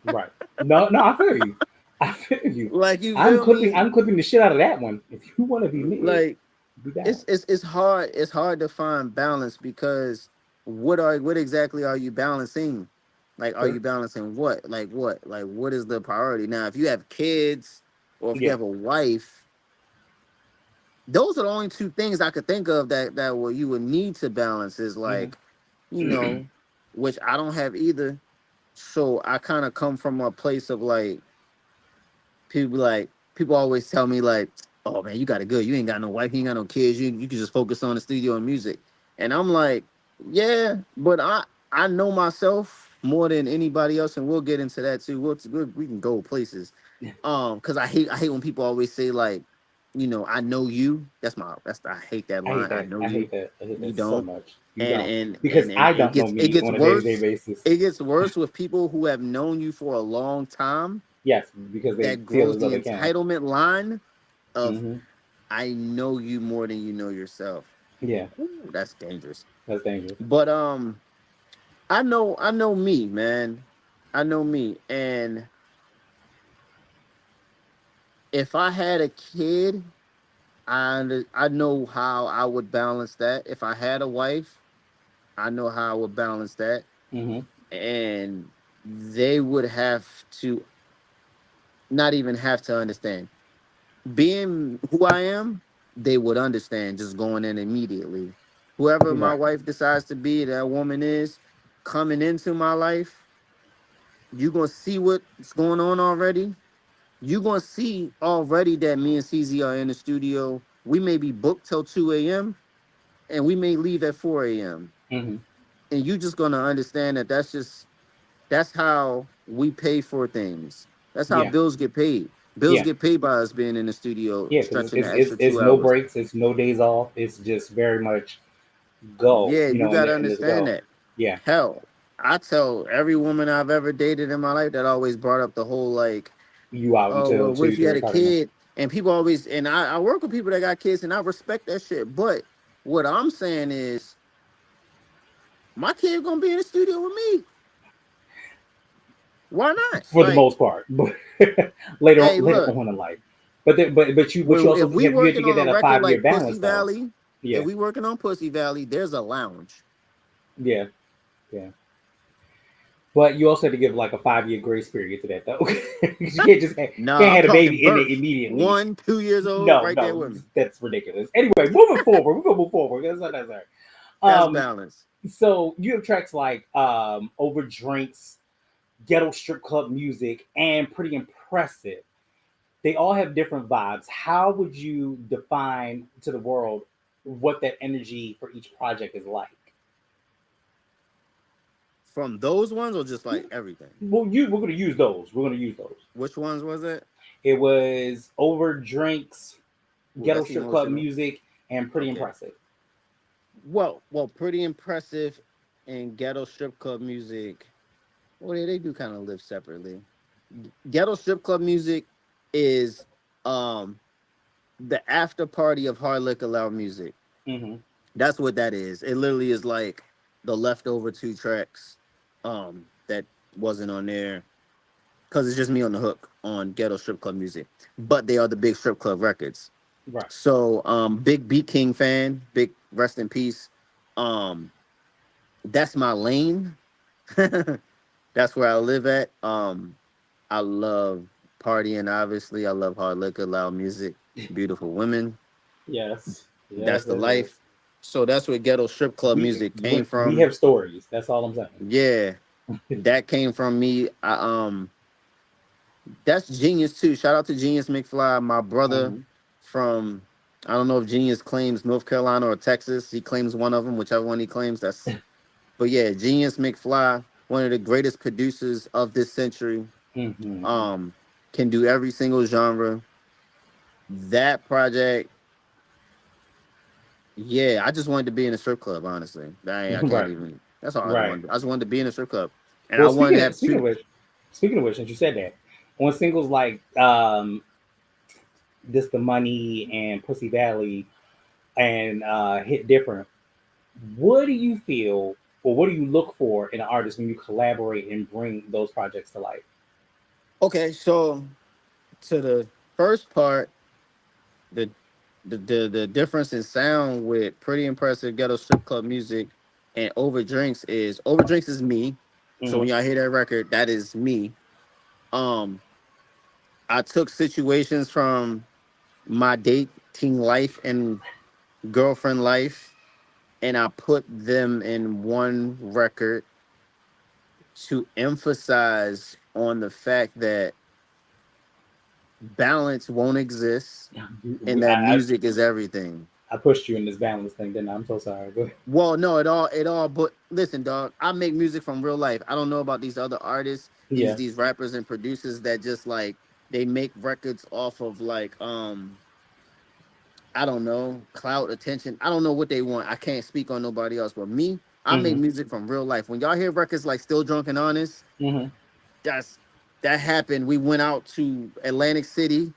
Right. No, I feel you. I feel you. Like you I'm feel clipping. me? I'm clipping the shit out of that one. If you want to be mid, Like be balanced. it's hard. It's hard to find balance because what exactly are you balancing? Like, are Sure. you balancing what? Like what? Like what is the priority? Now, if you have kids or if you Yeah. have a wife, those are the only two things I could think of that what you would need to balance is Mm-hmm. like, you know, which I don't have either. So I kind of come from a place of people always tell me like, oh man, you got it good. You ain't got no wife, you ain't got no kids. You can just focus on the studio and music. And I'm like, yeah, but I know myself more than anybody else, and we'll get into that too. We can go places. Because I hate when people always say like, I know you. I hate that I hate line. I that. know I you. hate that. I hate You that so don't. much. You And don't, and because and and I it don't know gets it me gets on a day-to-day worse. basis. It gets worse with people who have known you for a long time Yes, because they that feel grows as though the they can. entitlement line of Mm-hmm. I know you more than you know yourself. Yeah, Ooh, that's dangerous. that's dangerous. But I know me, man. I know me. And if I had a kid, I know how I would balance that. If I had a wife, I know how I would balance that. Mm-hmm. And they would have to not even have to understand. Being who I am, they would understand just going in immediately. Whoever my Right. wife decides to be, that woman is coming into my life, you gonna see what's going on already. You gonna see already that me and CZ are in the studio. We may be booked till 2 a.m. and we may leave at 4 a.m. Mm-hmm. And you just gonna understand that that's how we pay for things. That's how Yeah. bills get paid. Bills Yeah. get paid by us being in the studio, Yeah, because stretching the it's extra it's two no hours. breaks, it's no days off. It's just very much go, Yeah, you gotta and it's understand go. that. Yeah, Hell, I tell every woman I've ever dated in my life that always brought up the whole like, you out oh until well, what two, if you had three a o'clock in the morning. kid? And people always and I work with people that got kids and I respect that shit. But what I'm saying is my kid gonna be in the studio with me. Why not? For the Like, most part, but hey, later look, on in life. But you also if we you have to working get on a that a record 5 year like Pussy balance though. Valley, if Yeah, we working on Pussy Valley, there's a lounge. yeah, yeah. But you also have to give like a 5 year grace period to that though. You Nah, can't I'm have a talking baby in there birth. immediately. 1, 2 years old, No, right there no, with me. that's ridiculous. Anyway, moving forward, we're gonna move forward. That's not necessary. That's Um, balance. so you have tracks like Over Drinks, Ghetto Strip Club Music, and Pretty Impressive. They all have different vibes. How would you define to the world what that energy for each project is like? From those ones or just like everything? We're gonna use those. We're gonna use those. Which ones was it? It was Over Drinks, Ooh, Ghetto that's Strip Club emotional. Music, and Pretty Okay. Impressive. Well, Pretty Impressive and Ghetto Strip Club Music. Well, they do kind of live separately. Ghetto Strip Club Music is um the after party of Hard Liquor Loud Music. Mm-hmm. That's what that is. It literally is like the leftover two tracks that wasn't on there because it's just me on the hook on Ghetto Strip Club Music. But they are the big strip club records. Right. So big Beat King fan, big rest in peace. Um that's my lane. That's where I live at. I love partying, obviously. I love hard liquor, loud music, beautiful women. Yes. Yes. That's the Yes. Yes. life. So that's where ghetto strip club We music came we from. have stories. That's all I'm saying. Yeah. That came from me. That's Genius too. Shout out to Genius McFly, my brother Mhm. from. I don't know if Genius claims North Carolina or Texas. He claims one of them, whichever one he claims. That's. But yeah, Genius McFly, one of the greatest producers of this century. Mhm. Um, can do every single genre. That project, yeah, I just wanted to be in a strip club. Honestly, I can't Right. even. That's all I Right. wanted. I just wanted to be in a strip club, and I Well, wanted to speaking have speaking two. of which, since you said that, on singles like "This the Money" and "Pussy Valley" and "Hit Different," what do you feel, or what do you look for in an artist when you collaborate and bring those projects to life? Okay, so to the first part, the the difference in sound with Pretty Impressive Ghetto Strip Club Music and Over Drinks is me. So when Hmm. y'all hear that record, that is me. Um, I took situations from my dating life and girlfriend life, and I put them in one record to emphasize on the fact that balance won't exist and that I, music is everything. I pushed you in this balance thing, didn't I? I'm so sorry. Go ahead. Well, no, it all. But listen, dog, I make music from real life. I don't know about these other artists, Yeah. these rappers and producers that just like they make records off of like I don't know, clout attention. I don't know what they want. I can't speak on nobody else, but me, I make Hmm. music from real life. When y'all hear records like Still Drunk and Honest, Hmm. that's that happened. We went out to Atlantic City.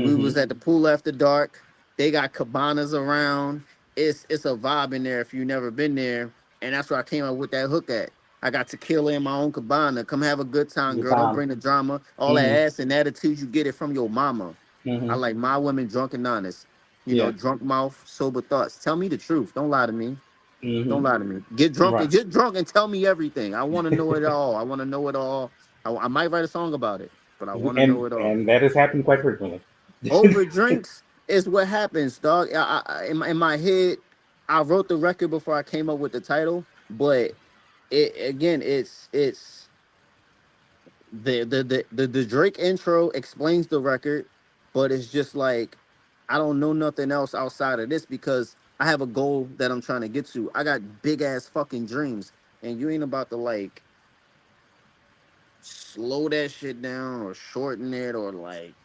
We Hmm. was at the pool after dark. They got cabanas around. It's a vibe in there if you never been there. And that's where I came up with that hook at. I got tequila in my own cabana. Come have a good time, Good girl. Don't time. bring the drama. All that Hmm. ass and attitude, you get it from your mama. I Hmm. like my women drunk and honest. You know, Yeah. drunk mouth, sober thoughts. Tell me the truth. Don't lie to me. Hmm. Don't lie to me. Right. Get drunk and tell me everything. I want to know it all. I want to know it all. I might write a song about it, but I want to know and it all. and that has happened quite frequently. Over drinks is what happens, dog. In my head, I wrote the record before I came up with the title, but it again, it's the Drake intro explains the record, but it's just like I don't know nothing else outside of this because I have a goal that I'm trying to get to. I got big ass fucking dreams, and you ain't about to like slow that shit down or shorten it or like.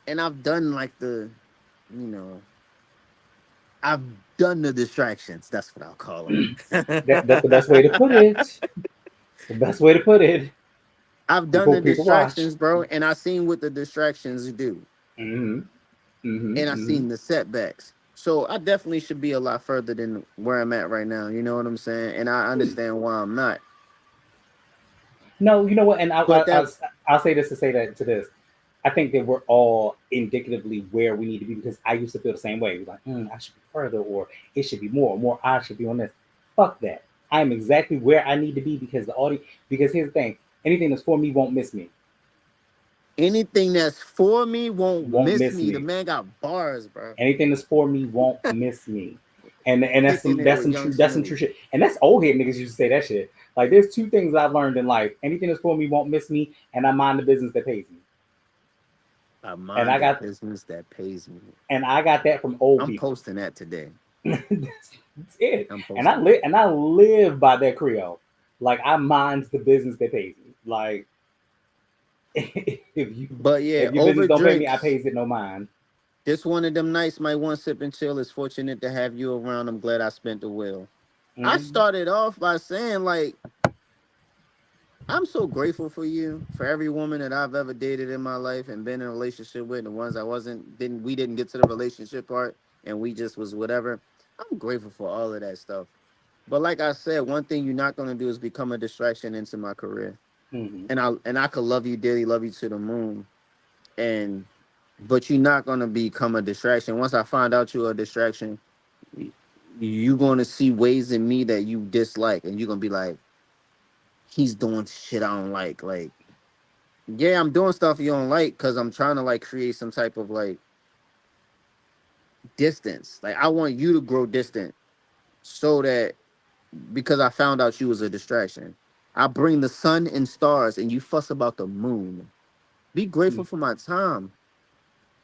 And I've done like you know, I've done the distractions. That's what I'll call That's the them. best way to put it. It's the best way to put it. I've done People the people watch. distractions, bro, and I seen what the distractions do, Hmm. Hmm. and I Hmm. seen the setbacks. So I definitely should be a lot further than where I'm at right now. You know what I'm saying? And I understand why I'm not. No, you know what? And But that I'll say this to say that to this. I think that we're all indicatively where we need to be because I used to feel the same way. It was like, I should be further, or it should be more, or more eyes should be on this. Fuck that. I am exactly where I need to be because the audience. Because here's the thing: anything that's for me won't miss me. anything that's for me won't Won't miss miss me. The me. man got bars, bro. Anything that's for me won't miss me. And Kicking it with Young that's some Smoove. true shit. And that's old head niggas used to say that shit. Like there's two things I've learned in life. Anything that's for me won't miss me, and I mind the business that pays me. I And mind I the got business that pays me. that from old I'm people. posting that today. That's it. I'm And I posting that. live by that Creole. Like I mind the business that pays me. Like if you But yeah, if your business over don't pay me, I drinks. pays it no mind. This one of them nights, my one sip and chill is fortunate to have you around. I'm glad I spent the will. I Mm-hmm. started off by saying, like, I'm so grateful for you, for every woman that I've ever dated in my life and been in a relationship with, and the ones I we didn't get to the relationship part and we just was whatever. I'm grateful for all of that stuff. But like I said, one thing you're not gonna do is become a distraction into my career. Mm-hmm. And I could love you dearly, love you to the moon. And but you're not gonna become a distraction. Once I find out you're a distraction, you're gonna see ways in me that you dislike, and you're gonna be like, he's doing shit I don't like. Like, yeah, I'm doing stuff you don't like because I'm trying to like create some type of like distance. Like, I want you to grow distant so that because I found out you was a distraction. I bring the sun and stars, and you fuss about the moon. Be grateful for my time.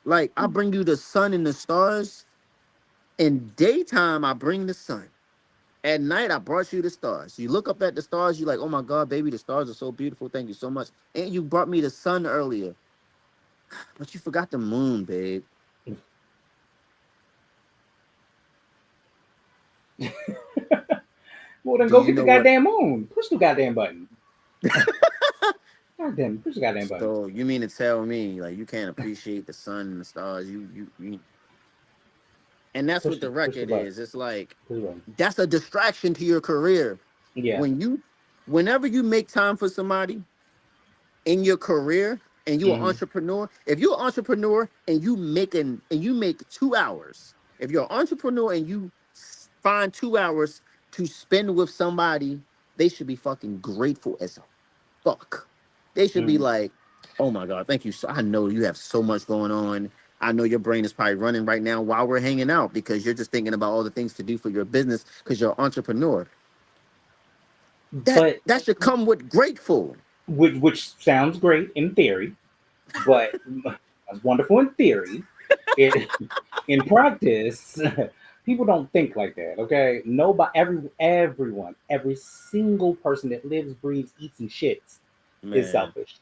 Like, I bring you the sun and the stars. In daytime, I bring the sun. At night, I brought you the stars. You look up at the stars, you're like, oh my God, baby, the stars are so beautiful. Thank you so much. And you brought me the sun earlier. But you forgot the moon, babe. Well, then Do go you get the know what? goddamn moon. Push the goddamn button. Goddamn, push the goddamn button. So you mean to tell me like you can't appreciate the sun and the stars? And that's what the Push the record button. is. It's like Push the button. that's a distraction to your career. Yeah. Whenever you make time for somebody in your career and you're an Mm-hmm. entrepreneur, if you're an entrepreneur and you make 2 hours, if you're an entrepreneur and you find 2 hours to spend with somebody, they should be fucking grateful as fuck. They should be Mm-hmm. like, oh my God, thank you. So I know you have so much going on. I know your brain is probably running right now while we're hanging out because you're just thinking about all the things to do for your business because you're an entrepreneur. That But that should come with grateful. which sounds great in theory, but that's wonderful in theory. It in practice, people don't think like that. Okay, nobody, everyone, every single person that lives, breathes, eats, and shits is Man. selfish.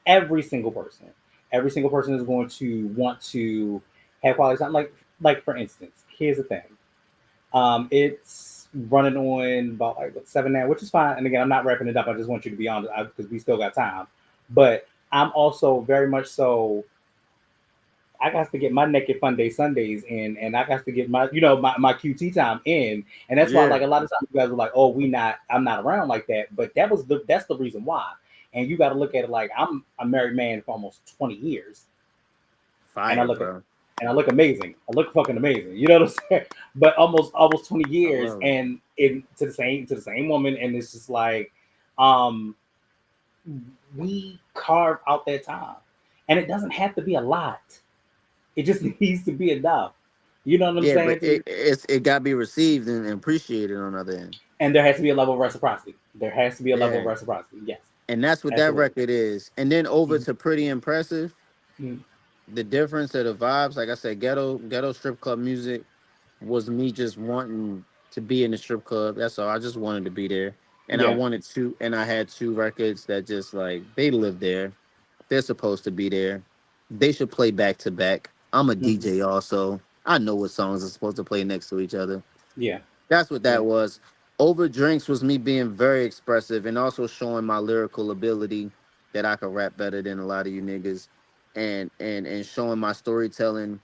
Every single person. Every single person is going to want to have quality time. Like for instance, here's the thing. It's running on about like what, 7 now, which is fine. And again, I'm not wrapping it up. I just want you to be honest because we still got time. But I'm also very much so. I got to get my naked fun day Sundays in, and I got to get my my QT time in, and that's why Yeah. like a lot of times you guys were like, oh, I'm not around like that, but that's the reason why. And you got to look at it like I'm a married man for almost 20 years, and I Fire, look bro. and I look amazing. I look fucking amazing. You know what I'm saying? But almost 20 I years love it. and in to the same woman, and it's just like um we carve out that time. And it doesn't have to be a lot. It just needs to be enough. You know what I'm Yeah, saying but to you? it got to be received and appreciated on the other end. And there has to be a level of reciprocity. There has to be a level of Yeah. reciprocity. Yes, And that's what that absolutely. record is. And then over Mhm. to Pretty Impressive, Mhm. the difference of the vibes, like I said, ghetto strip club music was me just wanting to be in the strip club. That's all. I just wanted to be there. And Yeah. I had two records that just like they live there. They're supposed to be there. They should play back to back. I'm a Mhm. DJ also. I know what songs are supposed to play next to each other. Yeah. That's what Yeah. that was. Over drinks was me being very expressive and also showing my lyrical ability that I could rap better than a lot of you niggas, and showing my storytelling,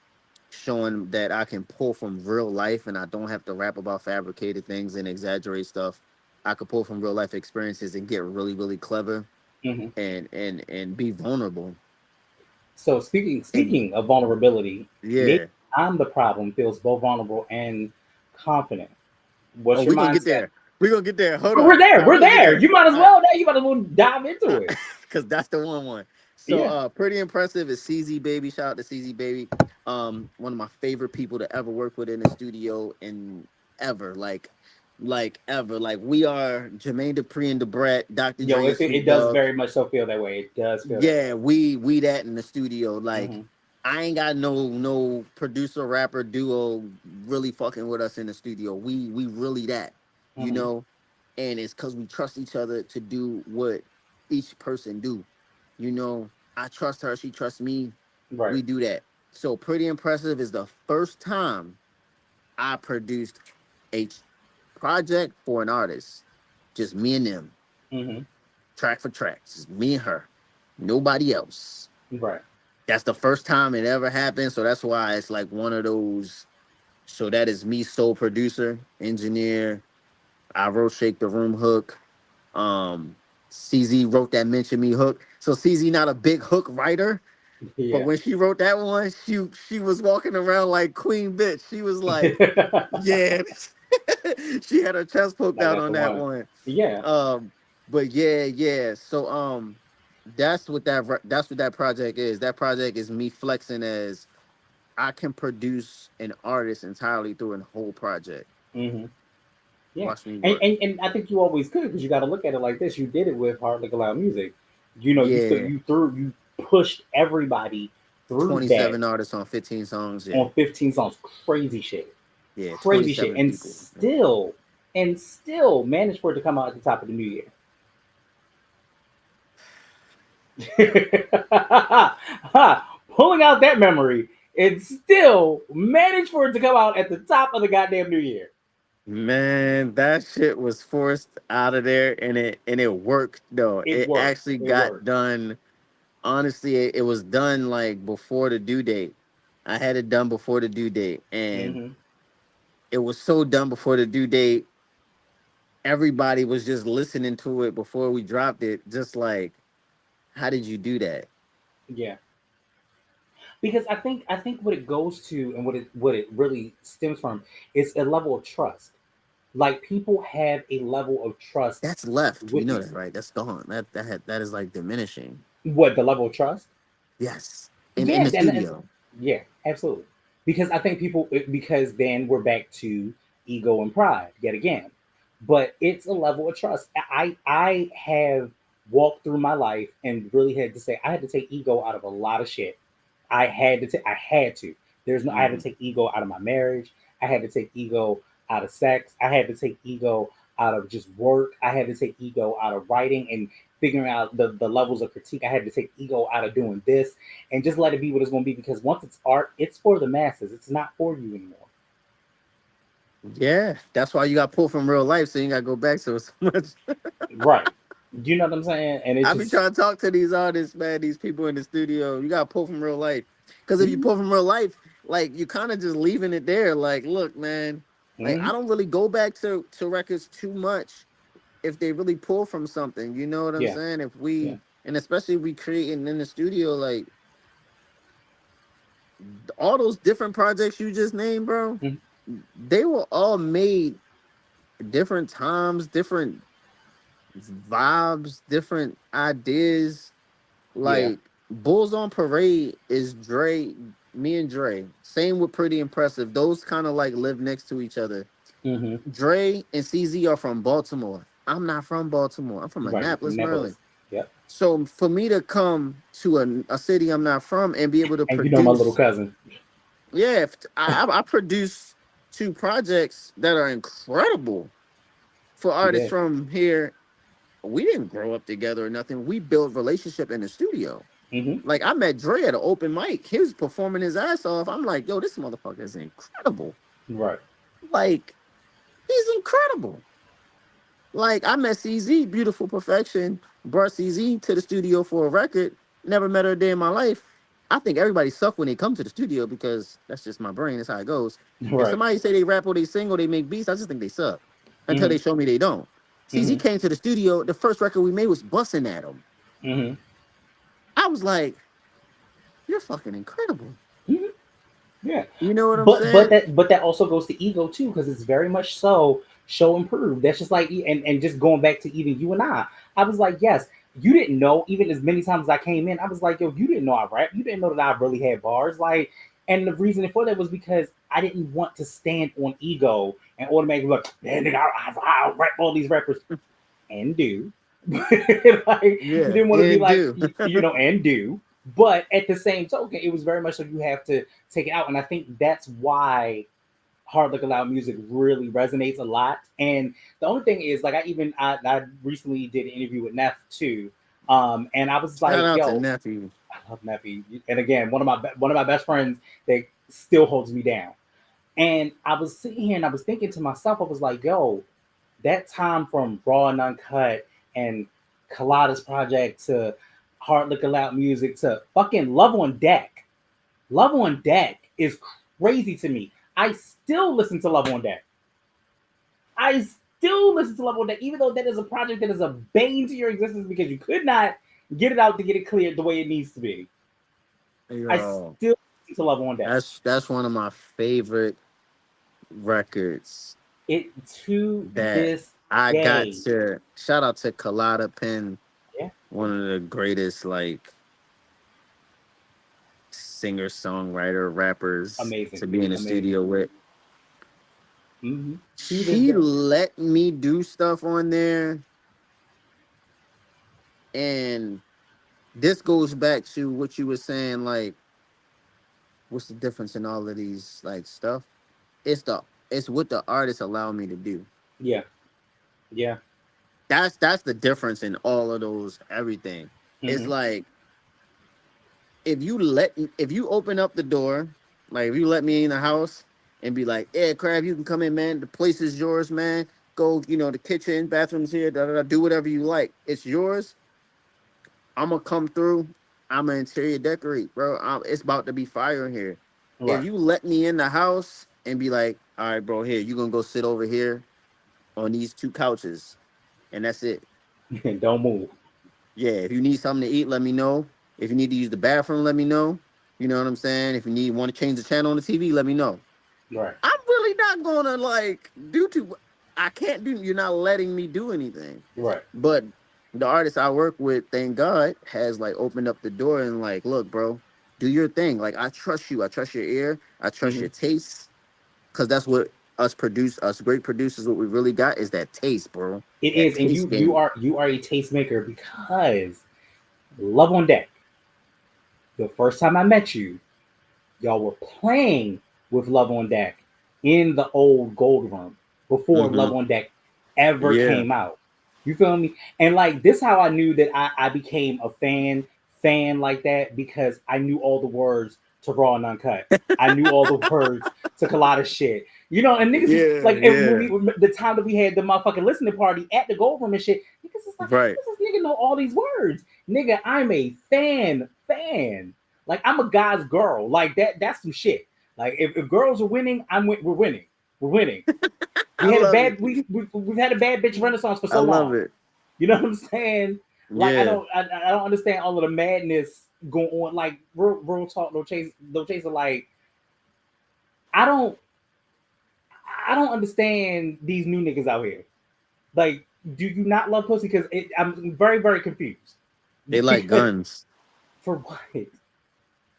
showing that I can pull from real life and I don't have to rap about fabricated things and exaggerate stuff. I could pull from real life experiences and get really really clever Hmm. and be vulnerable. So And speaking of vulnerability, maybe yeah, I'm the problem. Feels both vulnerable and confident. oh, What's your we're gonna get mindset? there. We're gonna get there. Hold Oh, we're up. there. Now We're we're gonna get there. there. You might as well. Now you might as well dive into it. Because that's the one. So Yeah. pretty impressive is CZ Baby. Shout out to CZ Baby. One of my favorite people to ever work with in the studio and ever. Like ever. Like we are Jermaine Dupri and Debrat, Dr. Yo, Dre and it Snoop does Dogg. very much so feel that way. It does feel that way. Yeah, we that in the studio. Like Hmm. I ain't got no producer rapper duo really fucking with us in the studio. We really that, you Hmm. know, and it's because we trust each other to do what each person do. You know, I trust her, she trusts me. Right. We do that. So pretty impressive is the first time I produced a project for an artist, just me and them, Hmm. track for track, just me and her, nobody else. Right. That's the first time it ever happened. So that's why it's like one of those. So that is me, sole producer, engineer. I wrote Shake the Room hook. CZ wrote that Mention Me hook. So CZ not a big hook writer, but Yeah. when she wrote that one, she was walking around like Queen Bitch. She was like, Like yeah. She had her chest poked out that's on the that one. one. Yeah. But yeah. So that's what that project is. That project is me flexing as I can produce an artist entirely through a whole project. Hmm. Yeah, Watch me work. and I think you always could because you got to look at it like this. You did it with Hard Like a Loud Music. You know, Yeah, you pushed everybody through that 27 artists on 15 songs. Yeah, on 15 songs. Crazy shit, yeah, crazy shit, 27 people. and still managed for it to come out at the top of the new year. Pulling out that memory, it still managed for it to come out at the top of the goddamn new year. Man, that shit was forced out of there, and it worked though. It It worked. actually It got worked. done. Honestly, it was done like before the due date. I had it done before the due date, and Hmm. it was so done before the due date. Everybody was just listening to it before we dropped it. Just like, how did you do that? Yeah, because I think what it goes to and what it really stems from is a level of trust. Like people have a level of trust That's left. You with know you. that, right? That's gone. That is like diminishing. What the level of trust? Yes, in Yeah, the studio. yeah, absolutely. Because I think because then we're back to ego and pride yet again. But it's a level of trust. I have walked through my life and really had to say I had to take ego out of a lot of shit. I had to. I had to Mhm. take ego out of my marriage. I had to take ego out of sex. I had to take ego out of just work. I had to take ego out of writing and figuring out the levels of critique. I had to take ego out of doing this and just let it be what it's going to be because once it's art, it's for the masses. It's not for you anymore. Yeah, that's why you got pulled from real life, so you got to go back to it so much. Right. You know what I'm saying? And it I be just, trying to talk to these artists, man, these people in the studio. You got to pull from real life. Because if you mm-hmm, pull from real life, like, you kind of just leaving it there. Like, look, man, like, I mm-hmm, don't really go back to records too much if they really pull from something. You know what I'm yeah, saying? If yeah, we, and especially if we creating in the studio, like, all those different projects you just named, bro, mm-hmm, they were all made different times, different vibes, different ideas. yeah, Like Bulls on Parade is Dre, me and Dre. Same with Pretty Impressive. Those kind of like live next to each other. mm-hmm. Dre and CZ are from Baltimore. I'm not from Baltimore. I'm from Right. You're from Annapolis, Neverland. Maryland. Yep. So for me to come to a city I'm not from and be able to And you know my little produce, cousin. yeah, I produce two projects that are incredible for You artists did. from here. We didn't grow up together or nothing. We built relationship in the studio. Mm-hmm. Like I met Dre at an open mic. He was performing his ass off. I'm like, yo, this motherfucker is incredible. Right. Like, he's incredible. Like I met CZ, beautiful perfection. Brought CZ to the studio for a record. Never met her a day in my life. I think everybody suck when they come to the studio because that's just my brain. That's how it goes. If Right. somebody say they rap or they sing or they make beats, I just think they suck until Mm-hmm. they show me they don't. CZ Mm-hmm. came to the studio. The first record we made was busting at him. Mm-hmm. I was like, you're fucking incredible. Mm-hmm. Yeah. You know what I'm But saying? that also goes to ego too, because it's very much so show and prove. That's just like and just going back to even you and I was like, yes, you didn't know, even as many times as I came in, I was like, yo, you didn't know I rap. You didn't know that I really had bars. Like, and the reason for that was because I didn't want to stand on ego and automatically be like, man, nigga, I rap all these rappers and do. Like you Yeah, didn't want to be and like do. and do. But at the same token, it was very much like you have to take it out. And I think that's why Hard Liquor Loud music really resonates a lot. And the only thing is, like, I recently did an interview with Neff too, and I was Shout like, out to "Yo, nephew. I love Neffy." And again, one of my best friends that still holds me down. And I was sitting here and I was thinking to myself, I was like, "Yo, that time from Raw and Uncut and Colada's project to Hard Liquor Loud music to fucking Love on Deck." Love on Deck is crazy to me. I still listen to Love on Deck. I still listen to Love on Deck, even though that is a project that is a bane to your existence because you could not get it out to get it cleared the way it needs to be. I Yo, still listen to Love on Deck. that's one of my favorite records It to that this I got day. to shout out to Colada Pen, Yeah, one of the greatest like singer, songwriter, rappers amazing, to be in the amazing. studio with. Mm-hmm. To this She day. let me do stuff on there, and this goes back to what you were saying, like, what's the difference in all of these like stuff? It's the it's what the artists allow me to do. Yeah. Yeah. That's the difference in all of those everything. It's Mm-hmm. like if you open up the door, like if you let me in the house and be like, "Yeah, Crab, you can come in, man. The place is yours, man. Go, the kitchen, bathrooms here, da, da, da, do whatever you like. It's yours." I'm gonna come through. I'm gonna interior decorate, bro. It's about to be fire in here. If Right. you let me in the house and be like, "All right, bro, here you gonna go sit over here on these two couches," and that's it. Don't move. Yeah, if you need something to eat, let me know. If you need to use the bathroom, let me know. You know what I'm saying? If you want to change the channel on the TV, let me know. Right. I'm really not gonna like do too. I can't do. You're not letting me do anything. Right. But the artist I work with, thank God, has like opened up the door and like, look, bro, do your thing. Like I trust you. I trust your ear. I trust Mm-hmm. your taste. Cause that's what us great producers, what we really got is that taste, bro. It That is, and taste you game. are you are a tastemaker because Love on Deck. The first time I met you, y'all were playing with Love on Deck in the old Gold Room before Mm-hmm. Love on Deck ever Yeah. came out. You feel me? And like this, how I knew that I became a fan like that because I knew all the words to Raw and Uncut. I knew all the words to a lot of shit. You know, and niggas was Yeah. like, and when Yeah. the time that we had the motherfucking listening party at the Gold Room and shit, niggas is like, how Right. does this nigga know all these words? Nigga, I'm a fan. Like I'm a guy's girl. Like that's some shit. Like if girls are winning, we're winning. We're winning. I love it. We've had a bad bitch renaissance for I so love long. it. You know what I'm saying? Like Yeah. I don't understand all of the madness going on. Like real talk, no chase. Like I don't I don't understand these new niggas out here. Like, do you not love pussy? Because I'm very confused. They like Because guns. for what?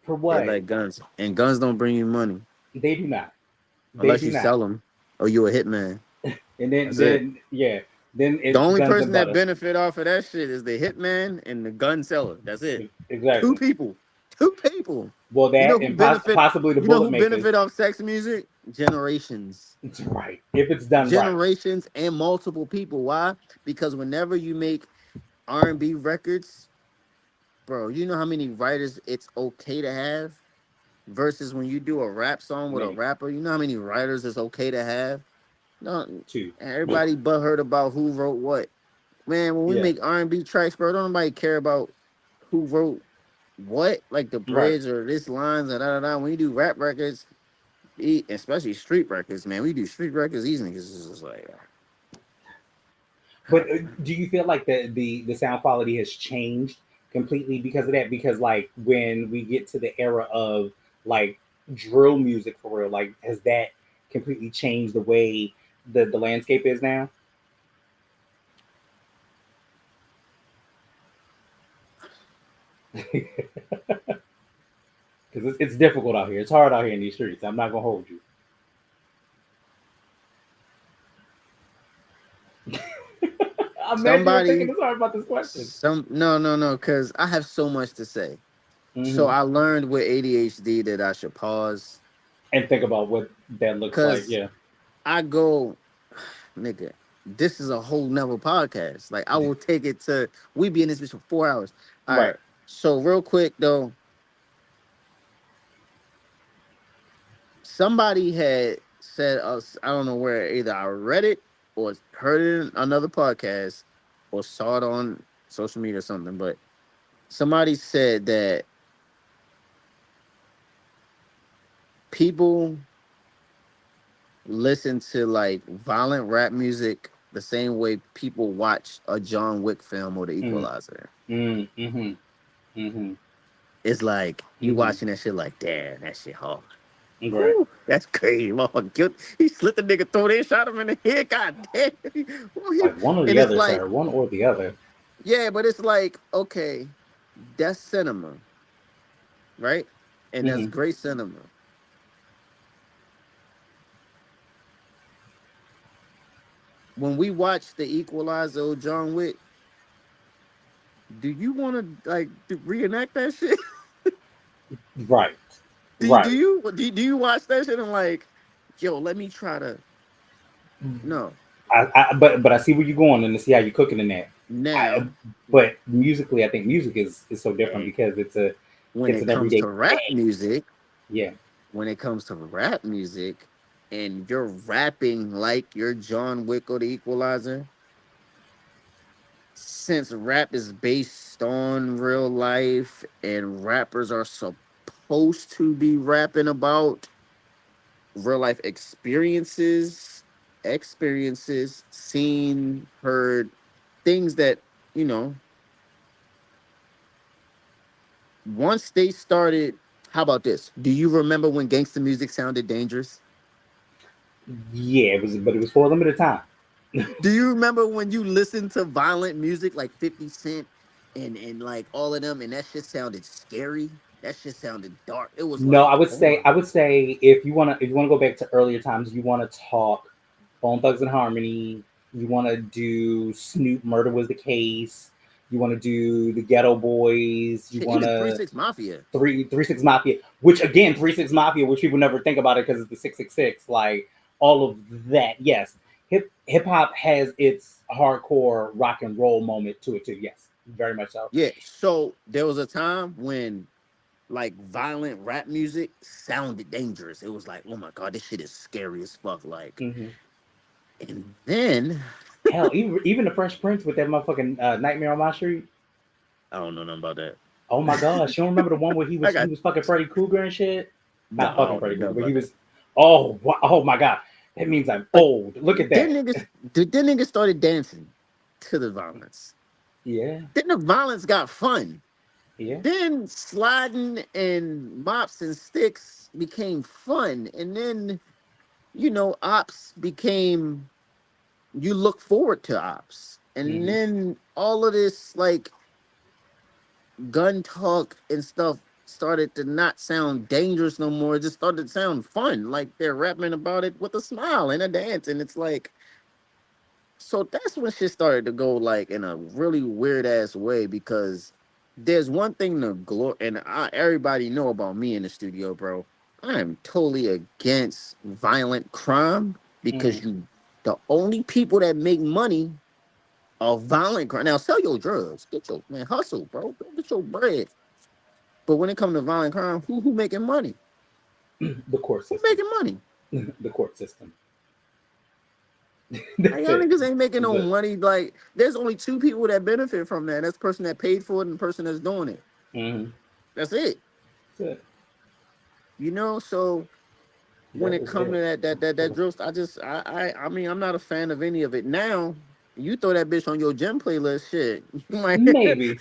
For They what? like guns. And guns don't bring you money They do not. They unless do you not. sell them or you a hitman. And That's it. then yeah, then The it's only guns person and that butter. benefit off of that shit is the hitman and the gun seller. That's it. Two Exactly. people. Two people. Well, You know that who and benefit? possibly the You know bullet who makers. benefit off sex music? Generations. It's right if it's done right. Generations and multiple people. Why? Because whenever you make R&B records, bro, you know how many writers it's okay to have versus when you do a rap song with a Many rapper, you know how many writers it's okay to have? No, two. everybody butthurt about who wrote what. Man, when we Yeah. make R&B tracks, bro, don't nobody care about who wrote what, like the Right. bridge or this lines and da da da. When you do rap records, especially street records, man, we do street records. These niggas is just like, But do you feel like the sound quality has changed completely because of that? Because like when we get to the era of like drill music for real, like has that completely changed the way the landscape is now? Because it's difficult out here. It's hard out here in these streets. I'm not gonna hold you. I'm mad you were thinking somebody, this hard about this question. no, because I have so much to say. So Hmm. I learned with ADHD that I should pause And think about what that looks like. because Yeah. I go, nigga, this is a whole nother podcast. Like I will take it to we be in this bitch for 4 hours. All right. Right. So real quick though, somebody had said us, I don't know where either I read it or heard it in another podcast or saw it on social media or something, but somebody said that people listen to like violent rap music the same way people watch a John Wick film or The Mm, Equalizer. mm-hmm. Mm-hmm. It's like you Mm-hmm. watching that shit like, damn, that shit hard. Right. Whew, that's crazy, motherfucker. He slit the nigga throat in, shot him in the head. God damn. Like one or And the it's other, like, sir. One or the other. yeah, but it's like, okay, that's cinema, right? And that's Mm-hmm. great cinema. when we watch The Equalizer or John Wick, do you want to like reenact that shit? Right. Do Right. you watch that shit and like, yo, let me try to no. But I see where you're going and to see how you're cooking in that. Now, But musically, I think music is so different hey, because when it's it an comes everyday to rap thing. music, Yeah. when it comes to rap music, and you're rapping like you're John Wick or The Equalizer, since rap is based on real life and rappers are supposed to be rapping about real life experiences, seen, heard, things that, you know, once they started. How about this? Do you remember when gangster music sounded dangerous? Yeah, but it was for a limited time. Do you remember when you listened to violent music like 50 Cent and like all of them and that shit sounded scary? That shit sounded dark. It was No, like, oh my. I would say if you wanna go back to earlier times, you wanna talk Bone Thugs and Harmony, you wanna do Snoop Murder Was the Case, you wanna do the Ghetto Boys, you Shit, even Three wanna Six Mafia. Three Six Mafia, which again, 3 6 Mafia, which people never think about it because it's the 666, like all of that. Yes, hip hop has its hardcore rock and roll moment to it too. Yes, very much so. Yeah. So there was a time when like violent rap music sounded dangerous. It was like, oh my god, this shit is scary as fuck. Like, Hmm. and then Hell, even the Fresh Prince with that motherfucking Nightmare on My Street. I don't know nothing about that. Oh my gosh, you don't remember the one where I he got was fucking Freddy Krueger and shit? no, Not I fucking don't know Freddy nothing Krueger, but he about that. was. Oh my god, that means I'm But old. Look at then that. niggas started dancing to the violence. Yeah, Then the violence got fun. yeah. Then sliding and mops and sticks became fun. And then, ops became, you look forward to ops. And Hmm. then all of this like gun talk and stuff started to not sound dangerous no more. It just started to sound fun. Like they're rapping about it with a smile and a dance. And it's like, so that's when shit started to go like in a really weird ass way because there's one thing to and everybody know about me in the studio, bro. I am totally against violent crime Hmm. because the only people that make money are violent crime. Now sell your drugs, get your man hustle, bro. Go get your bread. But when it comes to violent crime, who making money? The court Who system. making money? The court system. Like, That's y'all it. niggas ain't making no The, money. Like, there's only two people that benefit from that. That's the person that paid for it and the person that's doing it. hmm That's it. That's it. So when That it is comes to it. that drill, I mean, I'm not a fan of any of it. Now, you throw that bitch on your gym playlist, shit. You might Maybe.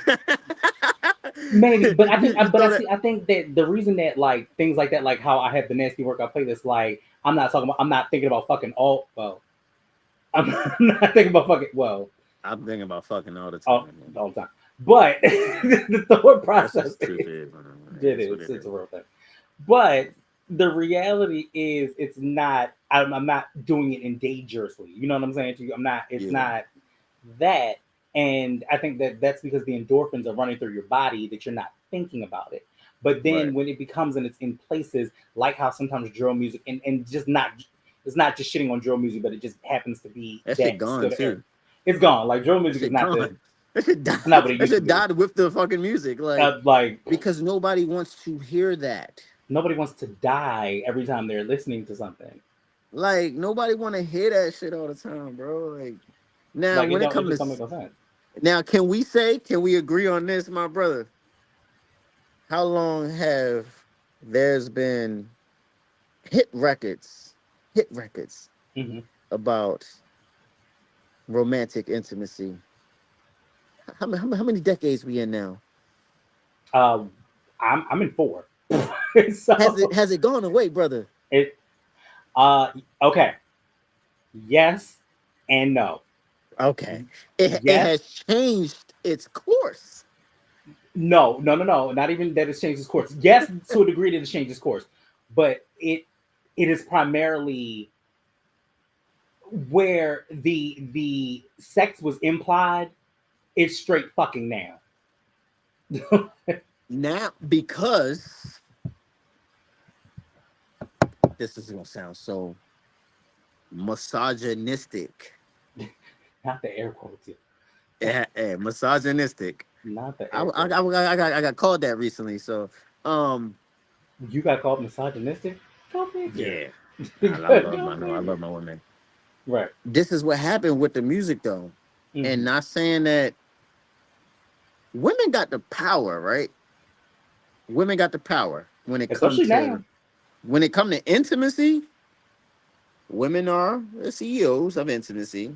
Maybe, but I think, you but throw that. I think that the reason that like things like that, like how I have the nasty workout playlist, like I'm not thinking about fucking all. Well, I'm not thinking about fucking well I'm thinking about fucking all the all, time, man. all the time. But the thought That's process, just the truth is, man. it It's what is, it it's is. a real thing. But the reality is, it's not. I'm not doing it in dangerously. You know what I'm saying to you? I'm not. It's Yeah, not that. And I think that that's because the endorphins are running through your body that you're not thinking about it. But then right. when it becomes and it's in places like how sometimes drill music and just not, it's not just shitting on drill music, but it just happens to be That shit that gone still the air. too. It's gone. Like drill That music is shit not the, gone. That shit died. it's not what it That used to shit be. died with the fucking music. Like Because nobody wants to hear that. nobody wants to die every time they're listening to something. Like nobody want to hear that shit all the time, bro. Like now, Like when it it just comes don't to make no sense. now, can we agree on this, my brother? How long have there's been hit records, hit records Hmm. about romantic intimacy? How many decades we in now? Uh, I'm in four, Has it so has it gone away, brother? it okay. Yes and no. Okay, it Yes, has changed its course. no. Not even that it's changed its course. Yes, to a degree that it's changed its course, but it is primarily where the sex was implied, it's straight fucking now. Now, because this is gonna sound so misogynistic. Not the air quotes. Yeah, misogynistic. Not the I, air I, quotes. I got called that recently. So, You got called misogynistic? Go yeah, figure. I love Go my no, I figure. love my women. Right. This is what happened with the music though, and Mm-hmm. not saying that women got the power, right? Women got the power Especially now. when it come to intimacy. Women are the CEOs of intimacy,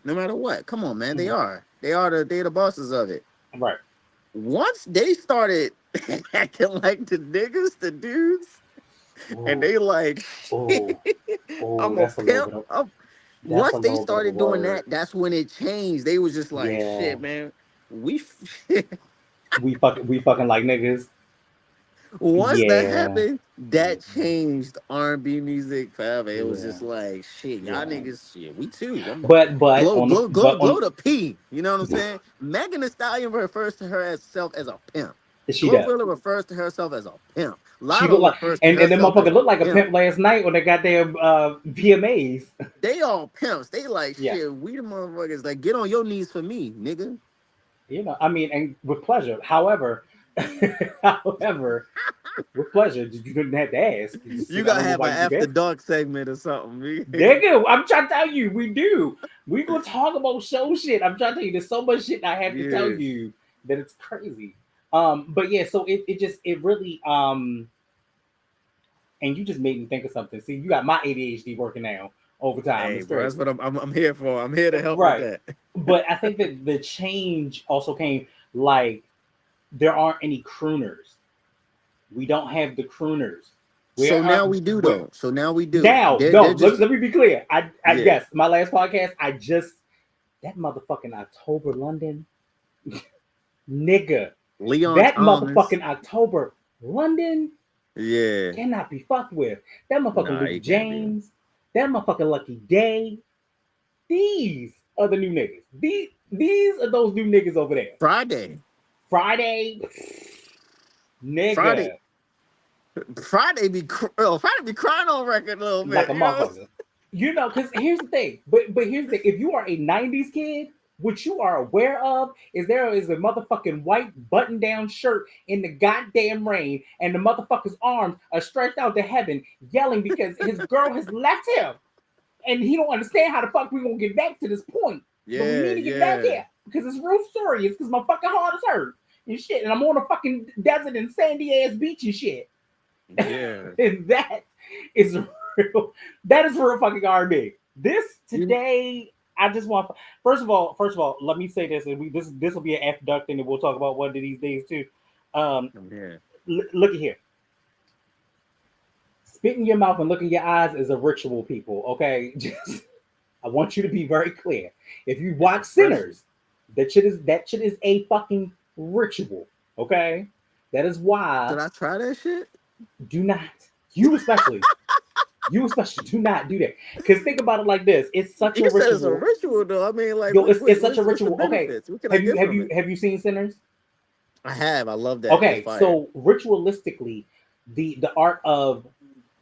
no matter what. Come on, man, they Mm-hmm. are. They the bosses of it. Right. Once they started acting like the niggas, the dudes, and Oh, they like, oh, oh, I'm a that's a little pimp. bit of that's a Once they little bit of a started doing word. that, that's when it changed. They was just like, Yeah. shit, man. We We fucking like niggas. once that Yeah. happened, that changed R&B music forever. It was Yeah. just like, shit, y'all Yeah. niggas, shit, we too. I'm But glow, on the glow, glow, but glow on the P. You know what I'm saying? Megan Thee Stallion refers to herself as a pimp. she does. Glorilla refers to herself as a pimp. She Lotto looked like refers to and that herself motherfucker as a looked like a pimp. pimp last night when they got their VMAs. They all pimps. They like Yeah. shit. We the motherfuckers. Like, get on your knees for me, nigga. I mean, and with pleasure. However, however, with pleasure, you didn't have to ask. You just You said, I gotta don't know have why an you keep after asking. dark segment or something. Nigga, I'm trying to tell you, we do. We gonna talk about show shit. I'm trying to tell you, there's so much shit I have to tell Yeah. you that it's crazy. But yeah, so it really and you just made me think of something. See, you got my ADHD working now overtime. Hey, It's bro, that's crazy. what I'm here for. I'm here to help with Right. that. But I think that the change also came like there aren't any crooners. We don't have the crooners. So Where are now we do where, though. So now we do. now? They're No, let, just let me be clear. I yeah. yes, my last podcast, I just that motherfucking October London nigga. Leon's That almonds. motherfucking October London Yeah. cannot be fucked with. That motherfucking Nah, Luke he can't be. James. That motherfucking Lucky Day. These are the new niggas. These are those new niggas over there. Friday. Friday, Friday. nigga, Friday be crying on record a little like bit. a You know. motherfucker. Because here's the thing. But here's the thing. If you are a '90s kid, what you are aware of is there is a motherfucking white button-down shirt in the goddamn rain, and the motherfucker's arms are stretched out to heaven, yelling because his girl has left him, and he don't understand how the fuck we gonna get back to this point. But we Yeah, need to get back yeah, here because it's real serious. Because my fucking heart is hurt and shit, and I'm on a fucking desert and sandy ass beach and shit. yeah. And that is real. That is real fucking R&B. This You, today, I just want. First of all, let me say this, and this will be an after dark thing that we'll talk about one of these days too. yeah. Look at here. Spit in your mouth and look in your eyes is a ritual, people. Okay, just I want you to be very clear. If you watch Sinners, that shit is a fucking ritual. Okay, that is why Should I try that shit? do not you especially do not do that. Because think about it like this: it's such a You said it's a ritual. ritual though. I mean, like, Yo, it's such a what's the ritual. Okay, benefits? What can I have you get have from you it? have you seen Sinners? I have. I love that. It's Okay, fire. so ritualistically, the art of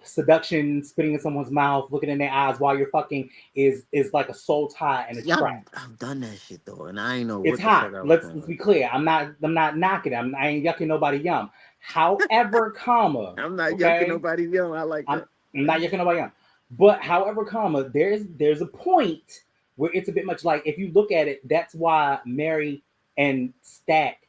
seduction, spitting in someone's mouth, looking in their eyes while you're fucking is like a soul tie and a See, trap. I've done that shit though, and I ain't know It's what the hot. fuck I was Let's doing. be clear. I'm not knocking it. I ain't yucking nobody yum. However, comma, I'm not yucking okay, nobody young. I like I'm, that. I'm not yucking nobody yum. But however, comma, there's a point where it's a bit much like if you look at it, that's why Mary and Stack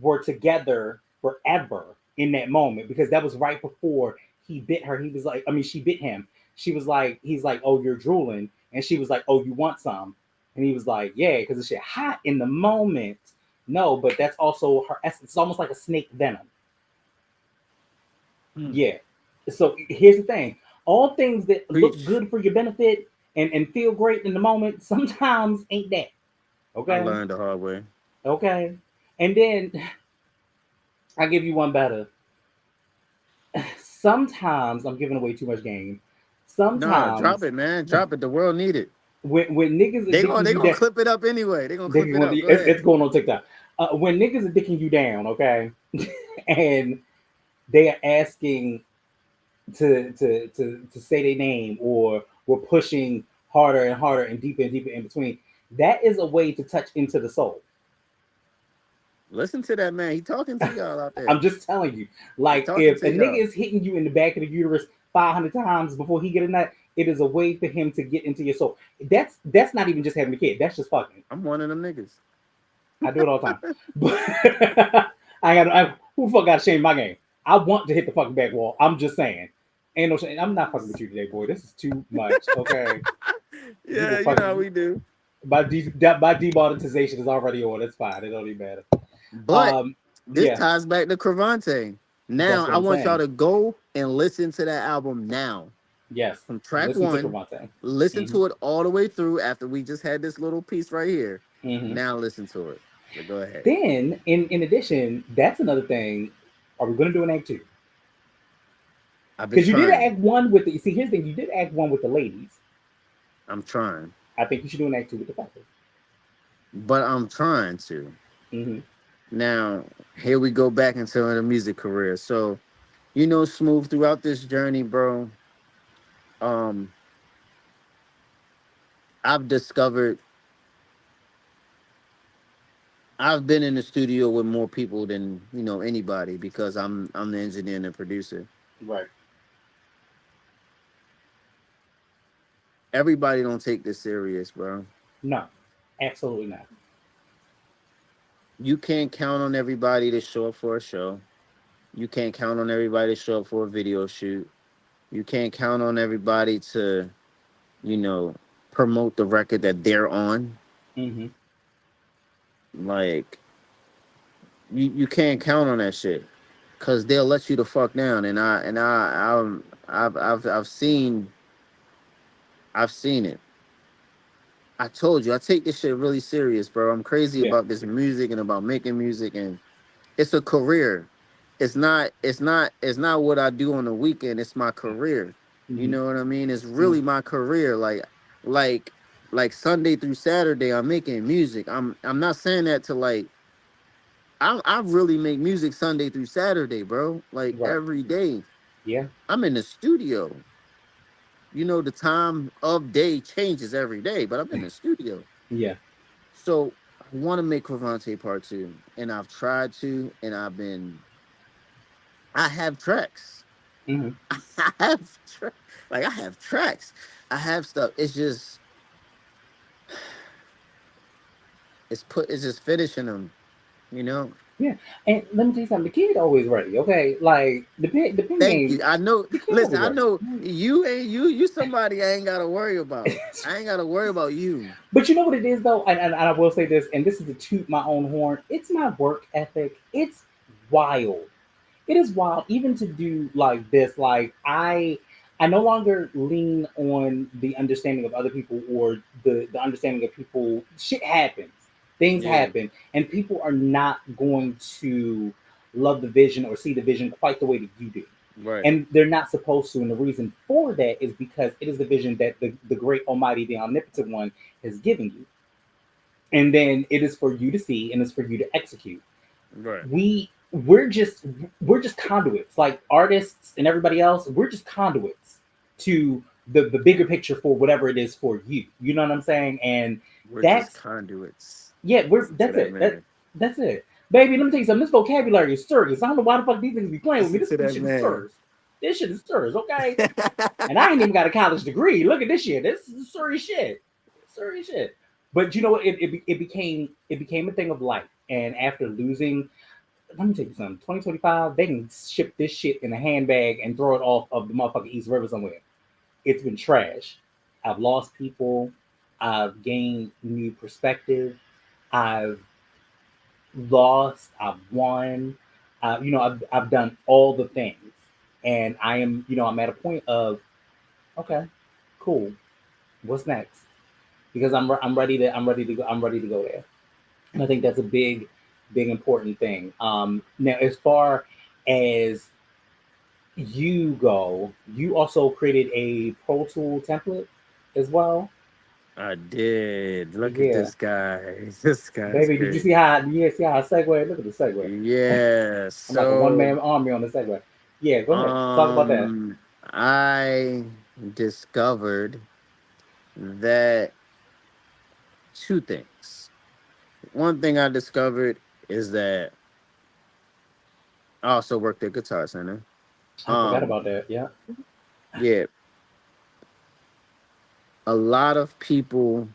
were together forever in that moment because that was right before he bit her. He was like, I mean, she bit him. She was like, he's like, oh, you're drooling, and she was like, oh, you want some? And he was like, yeah, because the shit hot in the moment. No, but that's also her essence. It's almost like a snake venom. Hmm. Yeah. So here's the thing: all things that look Preach. good for your benefit and feel great in the moment sometimes ain't that. I Okay. learned the hard way. Okay. And then I give you one better. Sometimes I'm giving away too much game. sometimes drop it, man. Drop it. The world need it. when niggas They addicting gonna you down, clip it up anyway. They gonna clip it up. Go it's, ahead. it's going on TikTok. When niggas are dicking you down, okay, and they are asking to say their name, or we're pushing harder and harder and deeper in between. That is a way to touch into the soul. Listen to that man. He talking to y'all out there. I'm just telling you. Like, if a nigga is hitting you in the back of the uterus 500 times before he get a nut, it is a way for him to get into your soul. That's not even just having a kid. That's just fucking. I'm one of them niggas. I do it all the time. But who the fuck got to shame my game? I want to hit the fucking back wall. I'm just saying. Ain't no shame. I'm not fucking with you today, boy. This is too much. Okay. Yeah, you know how we do. My demonetization is already on. It's fine. It don't even matter. But this ties back to Cravante. Now I want y'all to go and listen to that album now. Yes. From track one. Listen to it all the way through after we just had this little piece right here. Now listen to it. So go ahead. Then, in addition, that's another thing. Are we going to do an act 2? Because you did act 1 with the. See, here's the thing. You did act 1 with the ladies. I'm trying. I think you should do an act 2 with the fellas. But I'm trying to. Now, here we go back into the music career. So, you know, Smoove, throughout this journey, bro, I've discovered I've been in the studio with more people than, you know, anybody, because I'm the engineer and the producer. Right. Everybody don't take this serious, bro. No, absolutely not. You can't count on everybody to show up for a show. You can't count on everybody to show up for a video shoot. You can't count on everybody to, you know, promote the record that they're on. Like, you can't count on that shit, cause they'll let you the fuck down. And I've seen it. I told you, I take this shit really serious, bro. I'm crazy about this music and about making music, and it's a career. It's not what I do on the weekend. It's my career. You know what I mean? It's really my career. Like Sunday through Saturday, I'm making music. I'm not saying that to like. I really make music Sunday through Saturday, bro. Like every day. Yeah. I'm in the studio. You know, the time of day changes every day, but I'm in the studio. Yeah. So I want to make Cravante Part 2, and I've tried to, and I have tracks. I have tracks. I have stuff. It's just, it's just finishing them, you know. Yeah, and let me tell you something. The kid always ready. Okay, like the pin Thank game. you. I know. Listen, I know you somebody I ain't gotta worry about. I ain't gotta worry about you. But you know what it is though, and I will say this, and this is to toot my own horn. It's my work ethic. It's wild. It is wild, even to do like this. Like I no longer lean on the understanding of other people or the understanding of people. Shit happens. Things happen, and people are not going to love the vision or see the vision quite the way that you do. Right. And they're not supposed to. And the reason for that is because it is the vision that the great Almighty, the Omnipotent One, has given you. And then it is for you to see, and it's for you to execute. Right. We're just conduits, like artists and everybody else. We're just conduits to the bigger picture for whatever it is for you. You know what I'm saying? And that's just conduits. Yeah, that's it. That's it. Baby, let me tell you something. This vocabulary is serious. I don't know why the fuck these things be playing with me. This shit is serious. This shit is serious, okay? And I ain't even got a college degree. Look at this shit. This is serious shit. Serious shit. But you know what? It became a thing of life. And after losing, let me tell you something. 2025, they can ship this shit in a handbag and throw it off of the motherfucking East River somewhere. It's been trash. I've lost people. I've gained new perspective. I've lost, I've won, I've done all the things, and I am, I'm at a point of, okay, cool, what's next? Because I'm ready to go there, and I think that's a big important thing. Now, as far as you also created a Pro Tool template as well. I did. Look at Yeah, this guy. This guy's baby. Did you great. see how? Yeah, see how I segue? Look at the segue. Yeah. I'm like a one So, man army on the segue. Yeah, go ahead. Talk about that. um, I discovered that two things. One thing I discovered is that I also worked at Guitar Center. I forgot Um, about that. Yeah. yeah, a lot of people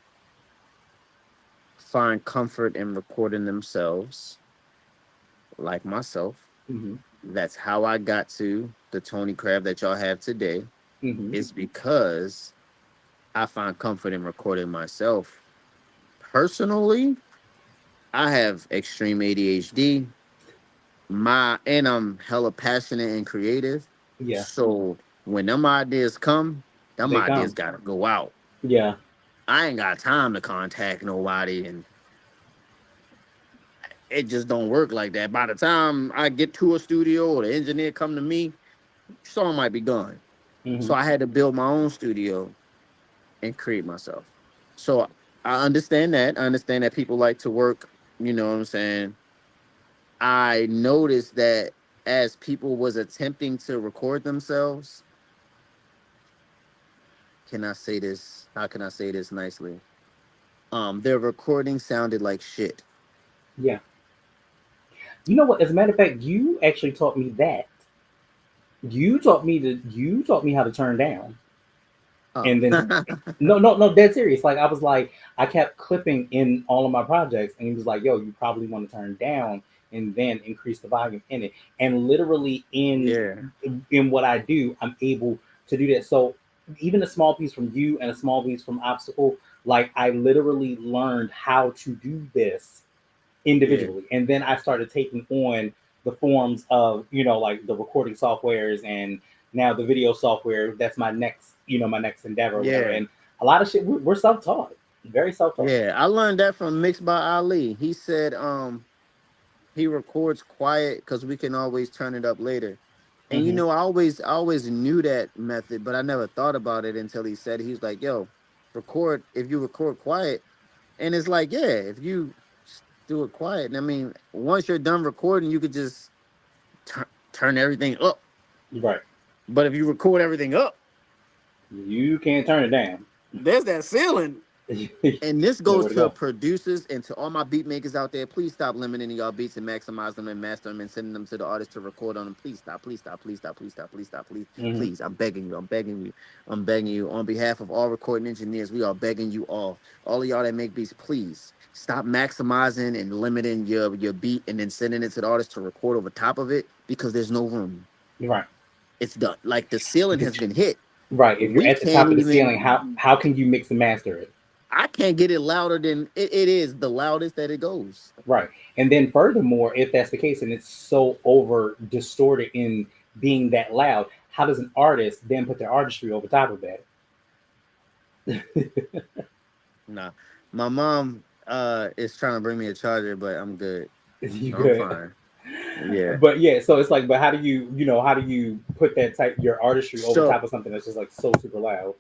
find comfort in recording themselves, like myself. Mm-hmm. That's how I got to the Tony Krav that y'all have today. Mm-hmm. Is because I find comfort in recording myself. Personally, I have extreme ADHD. And I'm hella passionate and creative. Yeah. So when them ideas come, them They ideas come. gotta go out. Yeah. I ain't got time to contact nobody, and it just don't work like that. By the time I get to a studio or the engineer come to me, song might be gone. Mm-hmm. So I had to build my own studio and create myself. So I understand that. I understand that people like to work, you know what I'm saying? I noticed that as people was attempting to record themselves, can I say this? How can I say this nicely? Their recording sounded like shit. Yeah. You know what? As a matter of fact, you actually taught me that. You taught me how to turn down. Oh. And then no, dead serious. Like I was like, I kept clipping in all of my projects, and he was like, "Yo, you probably want to turn down and then increase the volume in it." And literally Yeah. in what I do, I'm able to do that. So even a small piece from you and a small piece from Obstacle, like I literally learned how to do this Yeah. individually, and then I started taking on the forms of like the recording softwares and now the video software. That's my next my next endeavor or whatever. Yeah. And a lot of shit we're self-taught, very self-taught. Yeah. I learned that from Mixed by Ali. He said he records quiet because we can always turn it up later. And Hmm. I always knew that method, but I never thought about it until he said he was like, "Yo, record if you record quiet." And it's like, yeah, if you do it quiet, and I mean, once you're done recording, you could just turn everything up. Right. But if you record everything up, You can't turn it down. there's that ceiling. And this goes Nowhere to to go. producers and to all my beat makers out there. Please stop limiting y'all beats and maximize them and master them and sending them to the artist to record on them. Please stop. Please stop. Please stop. Please stop. Please stop. Please, Hmm. please. I'm begging you. I'm begging you. I'm begging you. On behalf of all recording engineers, we are begging you all of y'all that make beats, please stop maximizing and limiting your beat and then sending it to the artist to record over top of it because there's no room. Right. It's done. Like the ceiling has been hit. Right. If you're We at the can't top of the even. ceiling, how can you mix and master it? I can't get it louder than it is the loudest that it goes. Right. And then furthermore, if that's the case and it's so over distorted in being that loud, how does an artist then put their artistry over top of that? Nah, my mom is trying to bring me a charger, but I'm good. You I'm good. fine. Yeah. But yeah, so it's like, but how do how do you put that type your artistry over So, top of something that's just like so super loud?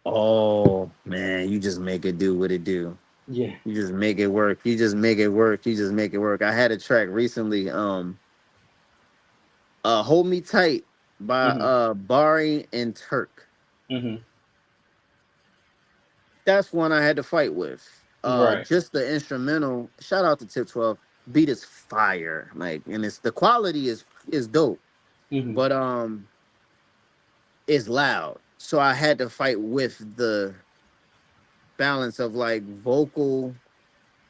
oh man, you just make it do what it do. Yeah. You just make it work. You just make it work. You just make it work. I had a track recently, Hold Me Tight by Hmm. Bari and Turk. Hmm. That's one I had to fight with. Right. Just the instrumental. Shout out to Tip 12. Beat is fire. Like, and it's the quality is dope. Hmm. But it's loud. So I had to fight with the balance of like vocal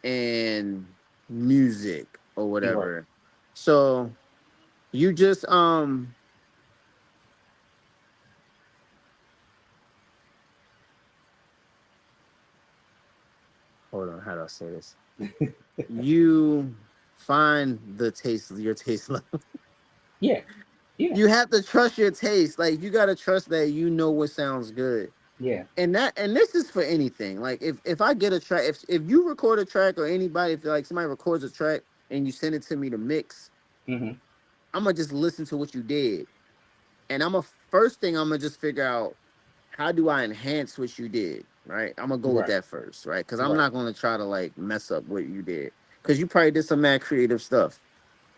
and music or Right. whatever. So you just hold on, how do I say this? You find the taste, your taste level. Yeah. Yeah. You have to trust your taste. Like you gotta trust that you know what sounds good. Yeah. And this is for anything. Like if I get a track, if you record a track or anybody, if like somebody records a track and you send it to me to mix, Hmm. I'm gonna just listen to what you did. And first thing I'm gonna just figure out, how do I enhance what you did, right? I'm gonna go with Right. that first, right? Because I'm Right. not gonna try to like mess up what you did, because you probably did some mad creative stuff.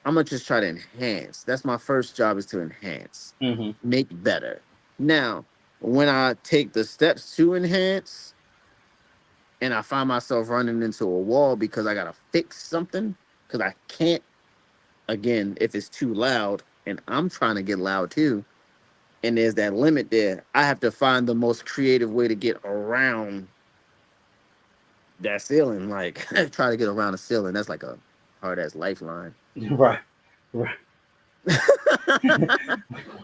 I'm gonna just try to enhance. That's my first job, is to enhance, Mm-hmm. make better. Now, when I take the steps to enhance, and I find myself running into a wall because I gotta fix something, because I can't, again, if it's too loud, and I'm trying to get loud too, and there's that limit there, I have to find the most creative way to get around that ceiling. Like, try to get around the ceiling. That's like a hard ass lifeline. Right. Right. What?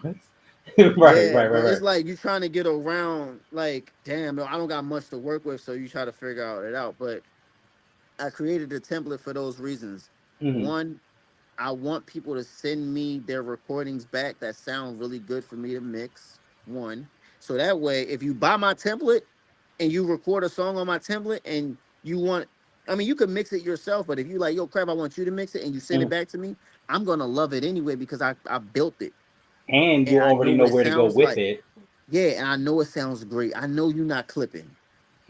Right. Yeah, Right. Right. but Right. it's like you're trying to get around, like, damn, I don't got much to work with, so you try to figure it out. But I created a template for those reasons. Mm-hmm. One, I want people to send me their recordings back that sound really good for me to mix. One. So that way, if you buy my template and you record a song on my template and you want, I mean, you can mix it yourself, but if you like, yo, Crap, I want you to mix it, and you send it Mm-hmm. back to me, I'm going to love it anyway, because I built it. And And you I already know know what it where to go sounds with like. it. Yeah, and I know it sounds great. I know you're not clipping.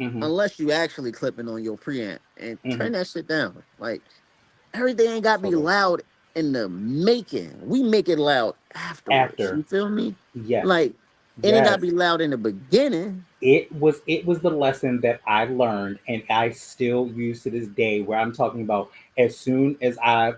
Mm-hmm. Unless you actually clipping on your preamp, and Mm-hmm. turn that shit down. Like, everything ain't got to be Totally. loud in the making. We make it loud afterwards. After. You feel me? Yes. Like, it ain't got to Yes. be loud in the beginning. It was the lesson that I learned, and I still use to this day, where I'm talking about, as soon as I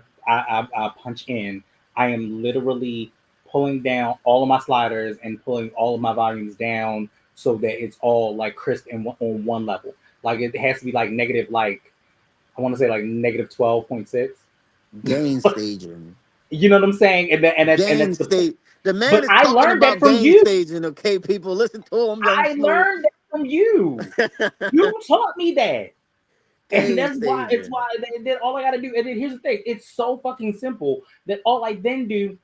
punch in, I am literally pulling down all of my sliders and pulling all of my volumes down, so that it's all like crisp and on one level. Like, it has to be like negative, like, I want to say like negative 12.6. Gain staging. You know what I'm saying? And that's Game the point. state. The man But is I talking learned that about from game you. staging. Okay, people, listen to him, Young I Smoove. learned that from you. You taught me that. And Game that's why it's staging. why then all I gotta do, and then here's the thing, it's so fucking simple that all I then do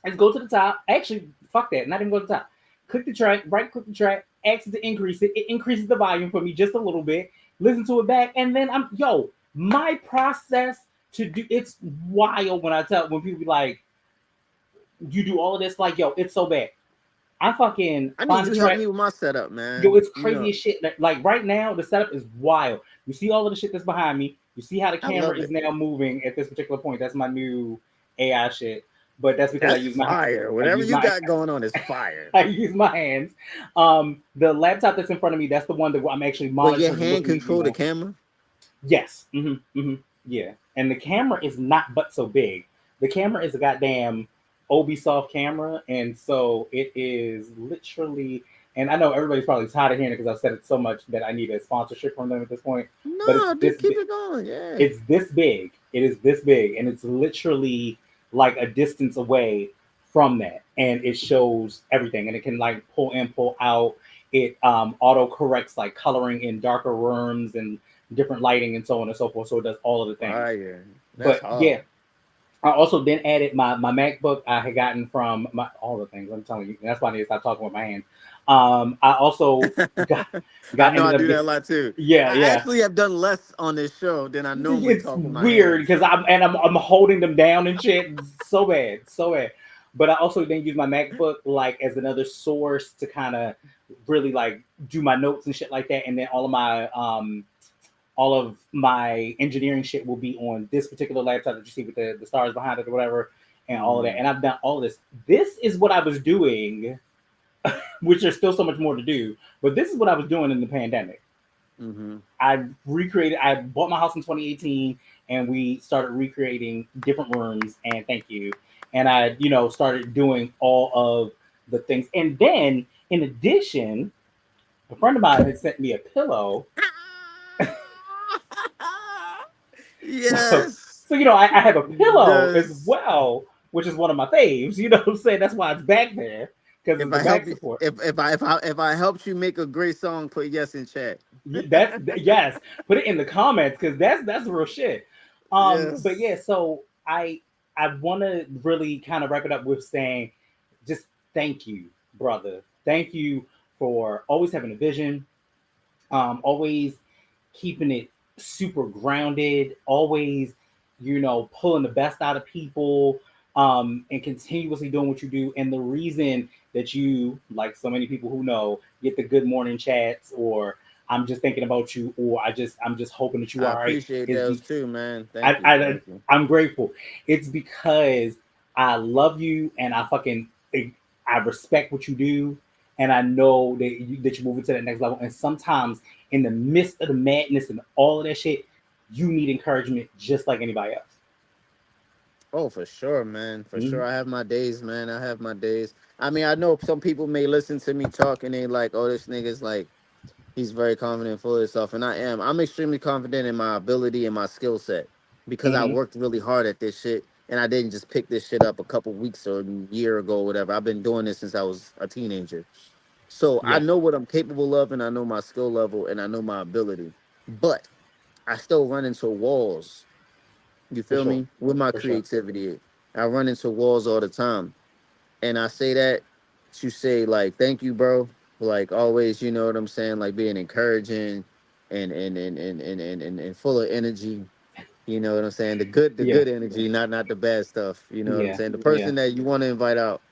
is go to the top. Actually, fuck that, not even go to the top. Click the track, right click the track, ask it to increase it. It increases the volume for me just a little bit, listen to it back, and then my process to do it's wild when people be like, you do all of this, like, it's so bad. I fucking I need find you the to help track. me with my setup, Yo, man. it's You crazy know, as shit. Like right now, the setup is wild. You see all of the shit that's behind me. You see how the I camera love is it. now moving at this particular point. That's my new AI shit. But that's because I That's use my hands. fire. I Whatever use you my got going on is fire. I use my hands. The laptop that's in front of me, that's the one that I'm actually But your monitoring and hand looking at you control the on. camera? Yes. Yeah. And the camera is not but so big. The camera is a goddamn Ubisoft camera, and so it is literally. And I know everybody's probably tired of hearing it because I've said it so much that I need a sponsorship from them at this point. But it's No, this just keep big. it going. Yeah. It's this big. It is this big, and it's literally like a distance away from that, and it shows everything, and it can like pull in, pull out. It auto corrects like coloring in darker rooms and different lighting and so on and so forth. So it does all of the things. Fire. That's But yeah, hard. I also then added my MacBook I had gotten from all the things I'm telling you. And that's why I need to stop talking with my hands. I also got I know I ended up do that getting a lot too. yeah, I yeah. actually have done less on this show than I normally It's talk with my weird hands. because I'm holding them down and shit. So bad, so bad. But I also then use my MacBook like as another source to kind of really like do my notes and shit like that. And then all of my engineering shit will be on this particular laptop that you see with the stars behind it or whatever, and all of that. Mm, And I've done all of this. This is what I was doing, which there's still so much more to do. But this is what I was doing in the pandemic. mm-hmm. I bought my house in 2018, and we started recreating different rooms, and thank you. And I, started doing all of the things. And then, in addition, a friend of mine had sent me a pillow. So, Yes. I have a pillow as Yes. well, which is one of my faves. You know what I'm saying? That's why it's back there, because If it's the I help back you, support. if I helped you make a great song, put yes in chat. Yes. Put it in the comments because that's real shit. But Yes. yeah, so I want to really kind of wrap it up with saying, just thank you, brother. Thank you for always having a vision, always keeping it super grounded, always, pulling the best out of people, and continuously doing what you do. And the reason that you, like so many people who know, get the good morning chats, or I'm just thinking about you, or I'm just hoping that you I are all right, appreciate is those be, too, man. I, Thank you. I Thank you. I'm grateful. It's because I love you and I respect what you do, and I know that you're moving to that next level. And sometimes in the midst of the madness and all of that shit, you need encouragement just like anybody else. Oh, for sure, man. For Mm-hmm. sure. I have my days, man. I have my days. I mean, I know some people may listen to me talk and they like, oh, this nigga's like, he's very confident, full of himself. And I am. I'm extremely confident in my ability and my skill set because I Mm-hmm. worked really hard at this shit. And I didn't just pick this shit up a couple weeks or a year ago or whatever. I've been doing this since I was a teenager. So I Yeah, know what I'm capable of and I know my skill level and I know my ability. But I still run into walls. You for feel sure, me? With my for sure. creativity. I run into walls all the time. And I say that to say like, thank you, bro. Like always, you know what I'm saying? Like being encouraging and full of energy. You know what I'm saying? The Yeah, good energy, not the bad stuff. You know what I'm yeah, saying? The yeah, person that you want to invite out.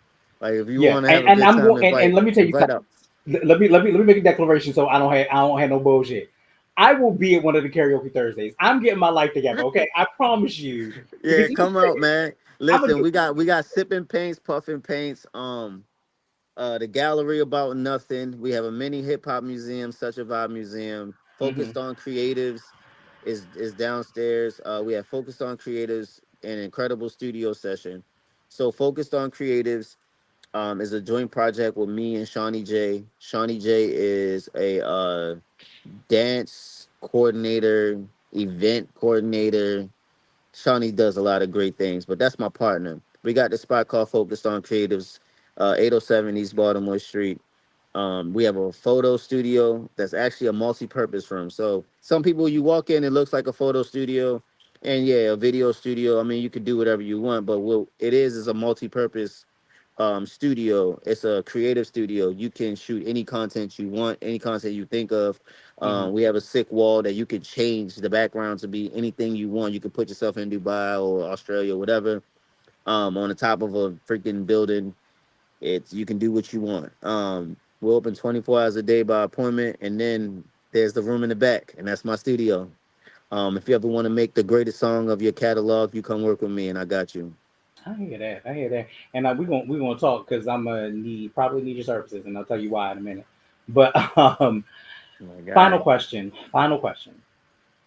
Like if you yeah. want to have a And good I'm time, going. And let me tell you invite something. out. Let me make a declaration so I don't have no bullshit. I will be at one of the karaoke Thursdays. I'm getting my life together. Okay, I promise you. Yeah, Because here's come the out, thing, man. I'm gonna Listen, do. we got sipping paints, puffing paints. The gallery about nothing. We have a mini hip hop museum, such a vibe museum, Mm-hmm, focused on creatives. Is downstairs. We have focused on creatives, an incredible studio session. So focused on creatives is a joint project with me and Shawnee J. Shawnee J is a dance coordinator, event coordinator. Shawnee does a lot of great things, but that's my partner. We got the spot called Focused on Creatives, 807 East Baltimore Street. We have a photo studio that's actually a multi-purpose room. So some people you walk in, it looks like a photo studio, and yeah, a video studio. I mean, you could do whatever you want, but what it is a multi-purpose studio. It's a creative studio. You can shoot any content you want, any content you think of. mm-hmm, We have a sick wall that you could change the background to be anything you want. You can put yourself in Dubai or Australia, whatever. On the top of a freaking building. It's you can do what you want. We're open 24 hours a day by appointment, and then there's the room in the back, and that's my studio. If you ever want to make the greatest song of your catalog, you come work with me, and I got you. I hear that. I hear that. And we gonna talk because I'm gonna probably need your services, and I'll tell you why in a minute. But My final guy, question. Final question.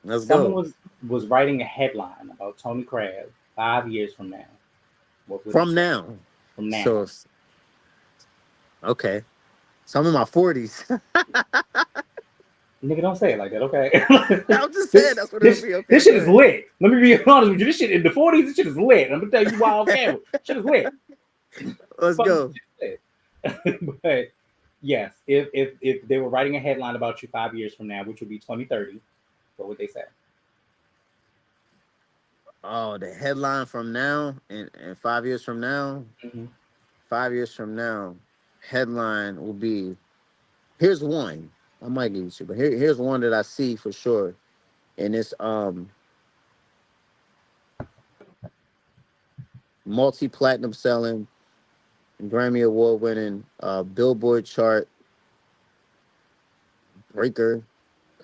let's Someone go. was writing a headline about Tony Krav 5 years from now. What would they From say? now. From now, So okay. So I'm in my 40s. nigga, don't say it like that, okay? I'm just saying this that's what it'll this be. Okay, this go shit is ahead. lit. Let me be honest with you. This shit in the 40s. This shit is lit. I'm gonna tell you why off camera. Shit is lit. Let's Fuck, go. shit is lit. But yes, if they were writing a headline about you 5 years from now, which would be 2030, what would they say? Oh, the headline from now and 5 years from now, Mm-hmm. 5 years from now, headline will be here's one. I might give you two, but here's one that I see for sure. And it's multi-platinum selling, Grammy award winning, Billboard chart breaker.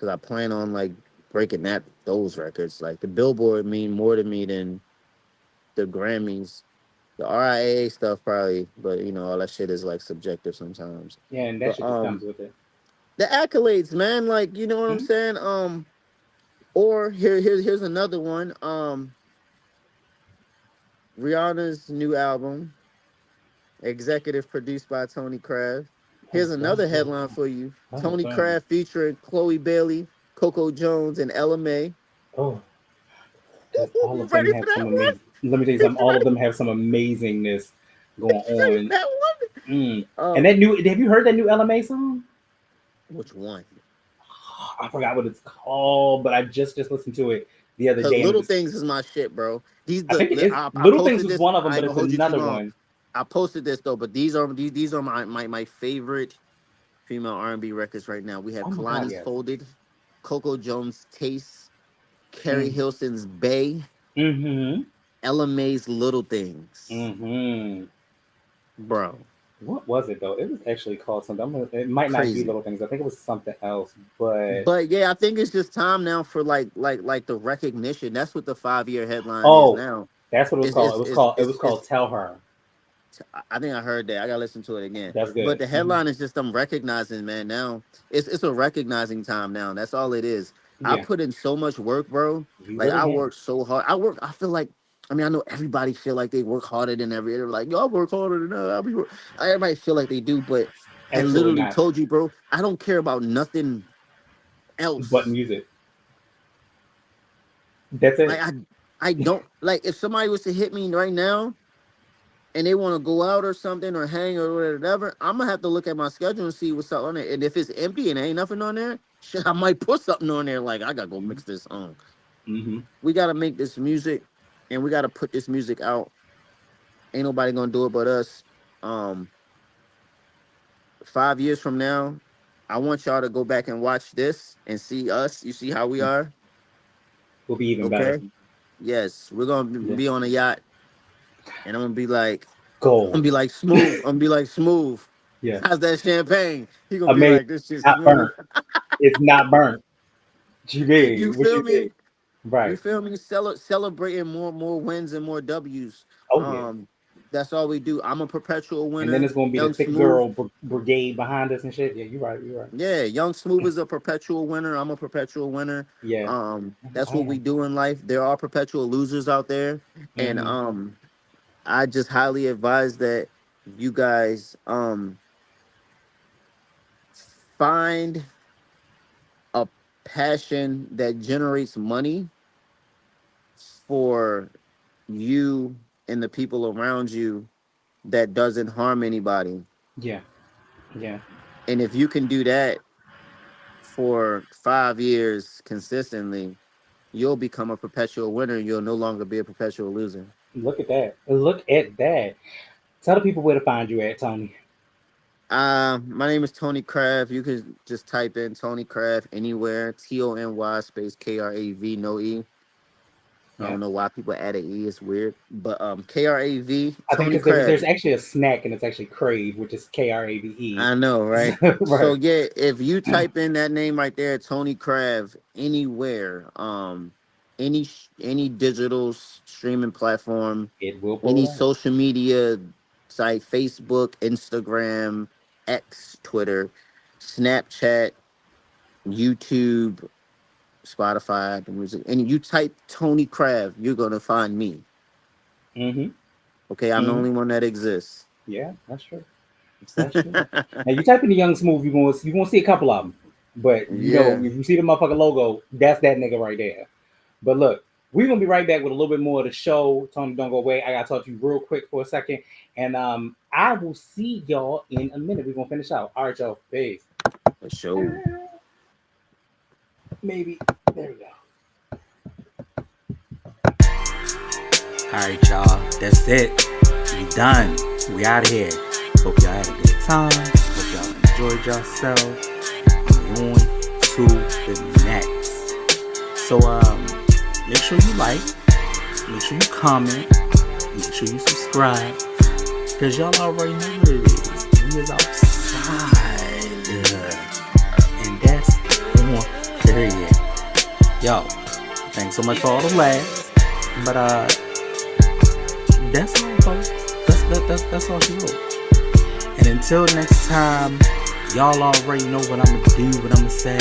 Cause I plan on like breaking those records. Like the Billboard mean more to me than the Grammys. The RIAA stuff probably, but you know, all that shit is like subjective sometimes. Yeah, and that But shit just comes with it. the accolades, man, like you know what I'm Hmm. saying? Or here's another one. Rihanna's new album, executive produced by Tony Krav. Oh, Here's oh, another oh, headline for you. oh, Tony damn. Krav featuring Chloe Bailey, Coco Jones, and Ella May. Oh, because all You of them ready have for that some one? amazing. Let me tell you something. All of them have some amazingness going You ready for on. that Mm. one? And that new. Have you heard that new LMA song? Which one? I forgot what it's called, but I just listened to it the other Cause day, and it Little was. Things is my shit, bro. I think it is. I Little Things posted was this. one of them, I but ain't it's gonna hold you too another long. one. I posted this though, but these are my favorite female R&B records right now. We have Oh my god, Kalani's yes. Folded, Coco Jones' Taste, Carrie Mm. Hilson's Bay, Mm-hmm. LMA's Little Things, Mm-hmm. bro. What was it though? It was actually called something. It might not be Crazy. Little Things. I think it was something else. But But yeah, I think it's just time now for like the recognition. That's what the 5 year headline is oh, now. that's what it was It's called. it's it's It it's, was called it's Tell Her. I think I heard that. I gotta listen to it again. That's But good. the headline is just them recognizing, man. Now it's a recognizing time now. That's all it is. I Yeah, put in so much work, bro. you Like really I have. work so hard. I feel like. I mean, I know everybody feel like they work harder than every. They're like, yo, I work harder than that. Everybody feel like they do, but I Absolutely literally not. told you, bro. I don't care about nothing But else. music. That's Like it. I don't like if somebody was to hit me right now and they want to go out or something or hang or whatever, I'm gonna have to look at my schedule and see what's up on there. And if it's empty and ain't nothing on there, shit, I might put something on there. Like I gotta go mix this on. Mm-hmm. We gotta make this music, and we gotta put this music out. Ain't nobody gonna do it but us. Um, 5 years from now, I want y'all to go back and watch this and see us. You see how we are, Will be even better. okay? Yes, we're gonna Yeah. be on a yacht, and I'm gonna be like, Gold. Smooth. I'm gonna be like Smooth. Yeah. How's that champagne? He gonna be Amazing. like, this shit's Not smooth. burnt. It's not burnt. You You mean what feel you me? think? You Right. feel me? Celebrating more wins and more W's. Oh yeah. Um, that's all we do. I'm a perpetual And then winner. it's gonna be the Young thick Smoove. girl brigade behind us and shit. Yeah, you're right. You're right. Yeah, Young Smoove is a perpetual winner. I'm a perpetual winner. Yeah. That's I what we am. do in life. There are perpetual losers out there. And Mm-hmm. I just highly advise that you guys find a passion that generates money for you and the people around you that doesn't harm anybody. Yeah. Yeah. And if you can do that for 5 years consistently, you'll become a perpetual winner. You'll no longer be a perpetual loser. Look at that. Look at that. Tell the people where to find you at, Tony. My name is Tony Krav. You can just type in Tony Krav anywhere. TONY space KRAV, no E. I Yeah. don't know why people add an E. It's weird. But KRAV, I think Tony because there's Krav. actually a snack and it's actually Crave, which is Krave. I know, right? So Right. yeah, if you type in that name right there, Tony Krav, anywhere, any digital streaming platform, It will any pull up. social media site, Facebook, Instagram, X, Twitter, Snapchat, YouTube, Spotify, the music, and you type Tony Krav, you're gonna find me. Mm-hmm. Okay, I'm the Mm-hmm. only one that exists. Yeah, that's true. That's true. Now you type in the Young Smoove, you gonna see a couple of them. But you know, Yeah, if you see the motherfucking logo, that's that nigga right there. But look, we're gonna be right back with a little bit more of the show. Tony, don't go away. I gotta talk to you real quick for a second. And I will see y'all in a minute. We're gonna finish out. All right, y'all. Peace. for sure. Maybe. There we go. Alright, y'all. That's it. We done. We out of here. Hope y'all had a good time. Hope y'all enjoyed yourselves. On to the next. So make sure you like, make sure you comment, make sure you subscribe. Cause y'all already know what it is. We is outside. And that's on period. Yo, thanks so much for all the laughs. But that's all, folks. That's all she wrote. And until next time, y'all already know what I'm gonna do, what I'm gonna say.